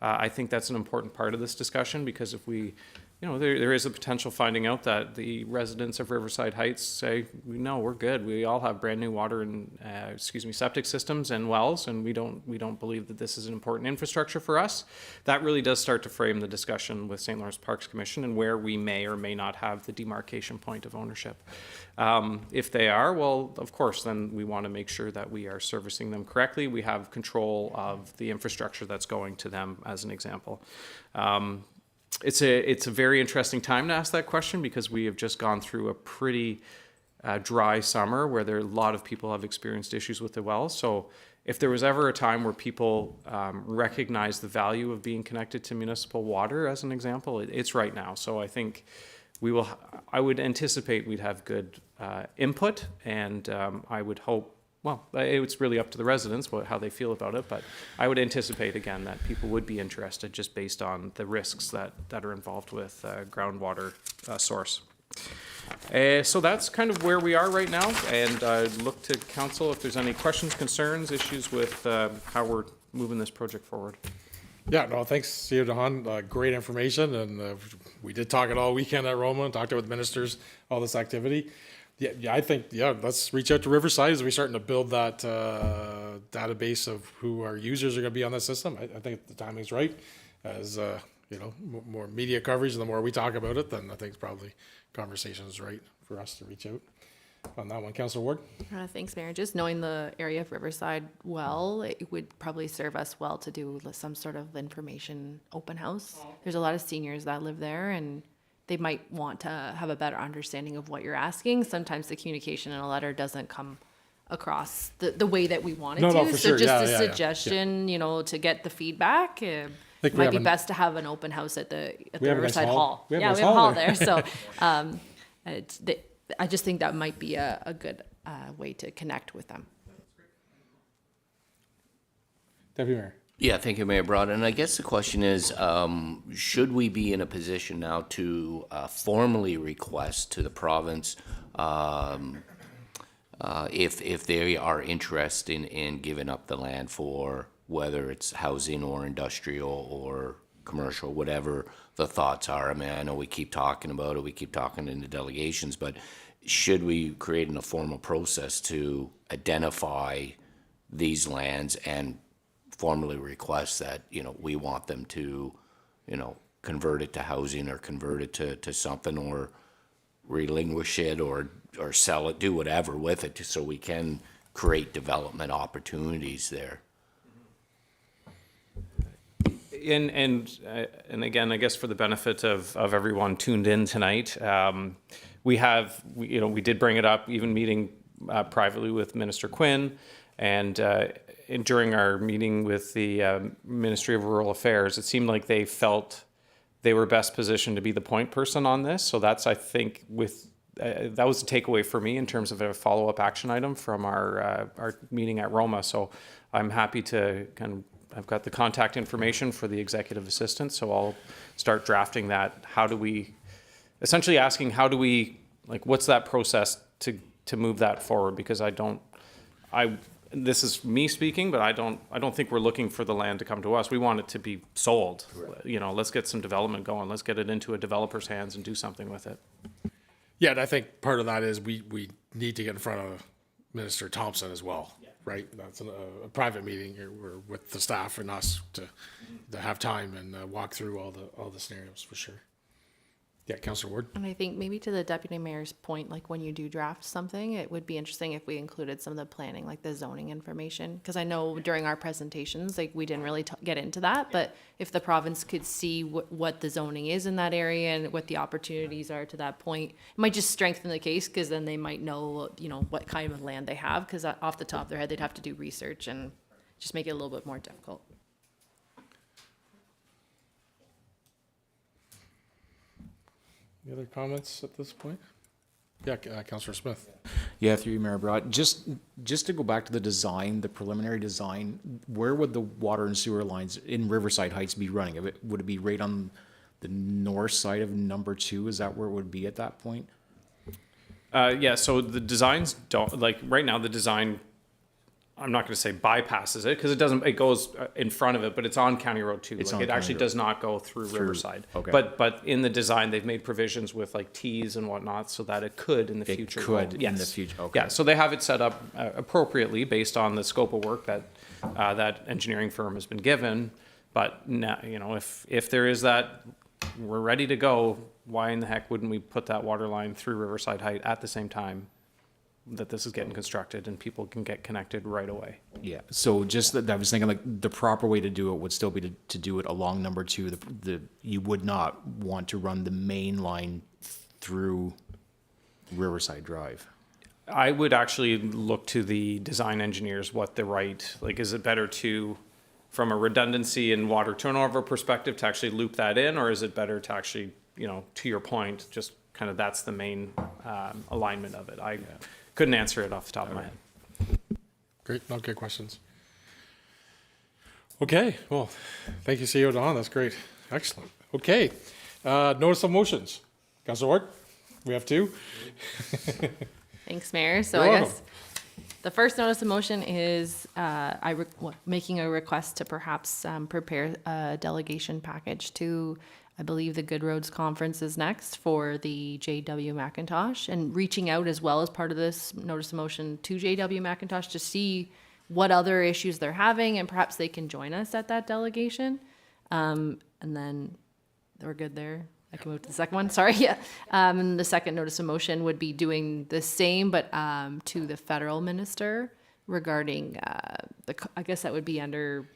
I think that's an important part of this discussion, because if we, there is a potential finding out that the residents of Riverside Heights say, no, we're good. We all have brand new water and, septic systems and wells, and we don't believe that this is an important infrastructure for us. That really does start to frame the discussion with St. Lawrence Parks Commission and where we may or may not have the demarcation point of ownership. If they are, well, of course, then we want to make sure that we are servicing them correctly. We have control of the infrastructure that's going to them, as an example. It's a very interesting time to ask that question, because we have just gone through a pretty dry summer where a lot of people have experienced issues with the wells. So if there was ever a time where people recognize the value of being connected to municipal water, as an example, it's right now. So I think I would anticipate we'd have good input, and I would hope, well, it's really up to the residents how they feel about it, but I would anticipate, again, that people would be interested just based on the risks that are involved with groundwater source. So that's kind of where we are right now, and look to council if there's any questions, concerns, issues with how we're moving this project forward. Yeah, no, thanks, Theo Dahan. Great information, and we did talk it all weekend at Roma and talked with ministers, all this activity. Yeah, I think, let's reach out to Riverside as we're starting to build that database of who our users are going to be on the system. I think the timing's right. As, more media coverage, and the more we talk about it, then I think probably conversation is right for us to reach out on that one. Councillor Ward? Thanks, Mayor. Just knowing the area of Riverside well, it would probably serve us well to do some sort of information open house. There's a lot of seniors that live there, and they might want to have a better understanding of what you're asking. Sometimes the communication in a letter doesn't come across the way that we want it to. No, for so sure. just Yeah. a suggestion, to get the feedback. It think we might have be an- best to have an open house at the We have a nice Riverside hall. Hall. We have a Yeah, nice we have a hall hall there. So I just think that might be a good way to connect with them. Deputy Mayor? Yeah, thank you, Mayor Broad. And I guess the question is, should we be in a position now to formally request to the province if they are interested in giving up the land for whether it's housing or industrial or commercial, whatever the thoughts are? I mean, I know we keep talking about it, we keep talking in the delegations, but should we create a formal process to identify these lands and formally request that, we want them to, convert it to housing or convert it to something, or relinquish it or sell it, do whatever with it, so we can create development opportunities there? And again, I guess for the benefit of everyone tuned in tonight, we did bring it up, even meeting privately with Minister Quinn, and during our meeting with the Ministry of Rural Affairs, it seemed like they felt they were best positioned to be the point person on this. So that's, I think, that was a takeaway for me in terms of a follow-up action item from our meeting at Roma. So I'm happy to I've got the contact information for the executive assistant, so I'll start drafting that. Essentially asking what's that process to move that forward? Because this is me speaking, but I don't think we're looking for the land to come to us. We want it to be sold. Correct. Let's get some development going. Let's get it into a developer's hands and do something with it. Yeah, and I think part of that is we need to get in front of Minister Thompson as well, right? That's a private meeting here with the staff and us to have time and walk through all the scenarios for sure. Yeah, Councillor Ward. And I think maybe to the deputy mayor's point, like when you do draft something, it would be interesting if we included some of the planning, like the zoning information. Because I know during our presentations, like we didn't really get into that, but if the province could see what the zoning is in that area and what the opportunities are to that point, it might just strengthen the case, because then they might know, you know, what kind of land they have, because off the top of their head, they'd have to do research and just make it a little bit more difficult. Any other comments at this point? Yeah, Councillor Smith. Yeah, through you, Mayor Broad. Just to go back to the design, the preliminary design, where would the water and sewer lines in Riverside Heights be running? Would it be right on the north side of number 2? Is that where it would be at that point? Yeah, so the designs don't, like, right now, the design, I'm not gonna say bypasses it, because it goes in front of it, but it's on County Road 2. It's Like, on it County actually Road. does not go through Riverside. okay. But in the design, they've made provisions with like Ts and whatnot, so that it could in the It future. could go. in the Yes. future, okay. Yeah, so they have it set up appropriately based on the scope of work that that engineering firm has been given. But now, you know, if there is that, we're ready to go, why in the heck wouldn't we put that water line through Riverside Height at the same time that this is getting constructed and people can get connected right away? Yeah, so just that I was thinking, like, the proper way to do it would still be to do it along number 2. You would not want to run the main line through Riverside Drive. I would actually look to the design engineers, what the right, like, is it better to, from a redundancy and water turnover perspective, to actually loop that in, or is it better to actually, you know, to your point, just kind of that's the main alignment of it? I couldn't answer it off the top of my head. Great, no, good questions. Okay, well, thank you, CEO Don, that's great, excellent. Okay, notice of motions. Councillor Ward, we have 2. Thanks, Mayor. So You're I welcome. guess the first notice of motion is making a request to perhaps prepare a delegation package to, I believe, the Good Roads Conference is next for the JW McIntosh, and reaching out as well as part of this notice of motion to JW McIntosh to see what other issues they're having, and perhaps they can join us at that delegation. And then we're good there. I can move to the second one. Sorry, yeah. And the second notice of motion would be doing the same, but to the federal minister regarding I guess that would be under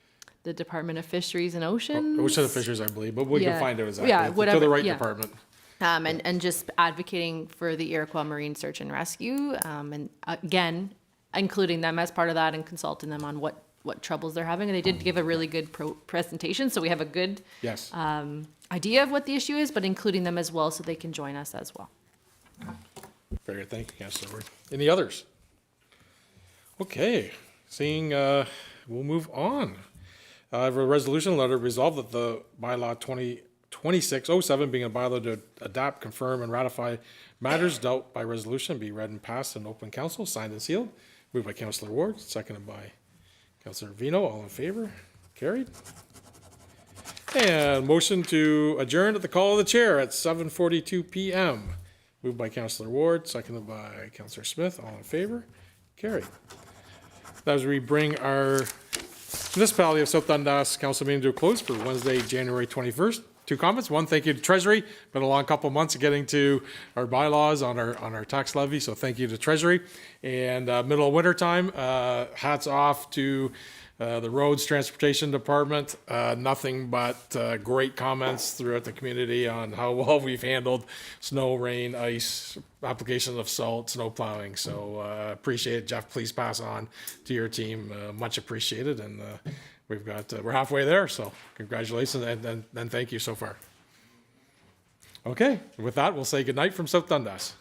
the Department of Fisheries and Oceans. Ocean of Fisheries, I believe, but we can Yeah. find out exactly. Yeah, To whatever, the right yeah. department. And just advocating for the Iroquois Marine Search and Rescue, and again, including them as part of that and consulting them on what troubles they're having. And they did give a really good presentation, so we have a good Yes. idea of what the issue is, but including them as well so they can join us as well. Very good, thank you, Councillor Ward. Any others? Okay, seeing, we'll move on. I have a resolution letter resolved that the bylaw 2607 being a bylaw to adapt, confirm, and ratify matters dealt by resolution be read and passed in open council, signed and sealed. Moved by Councillor Ward, seconded by Councillor Vino. All in favor? Carried. And motion to adjourn at the call of the chair at 7:42 PM. Moved by Councillor Ward, seconded by Councillor Smith. All in favor? Carried. As we bring our Municipality of South Dundas Council meeting to a close for Wednesday, January 21st. 2 comments. One, thank you to Treasury. Been a long couple of months of getting to our bylaws on our tax levy, so thank you to Treasury. And middle of winter time, hats off to the Roads Transportation Department. Nothing but great comments throughout the community on how well we've handled snow, rain, ice, application of salt, snow plowing. So appreciate it, Jeff. Please pass on to your team. Much appreciated, and we're halfway there. So congratulations and thank you so far. Okay, with that, we'll say goodnight from South Dundas.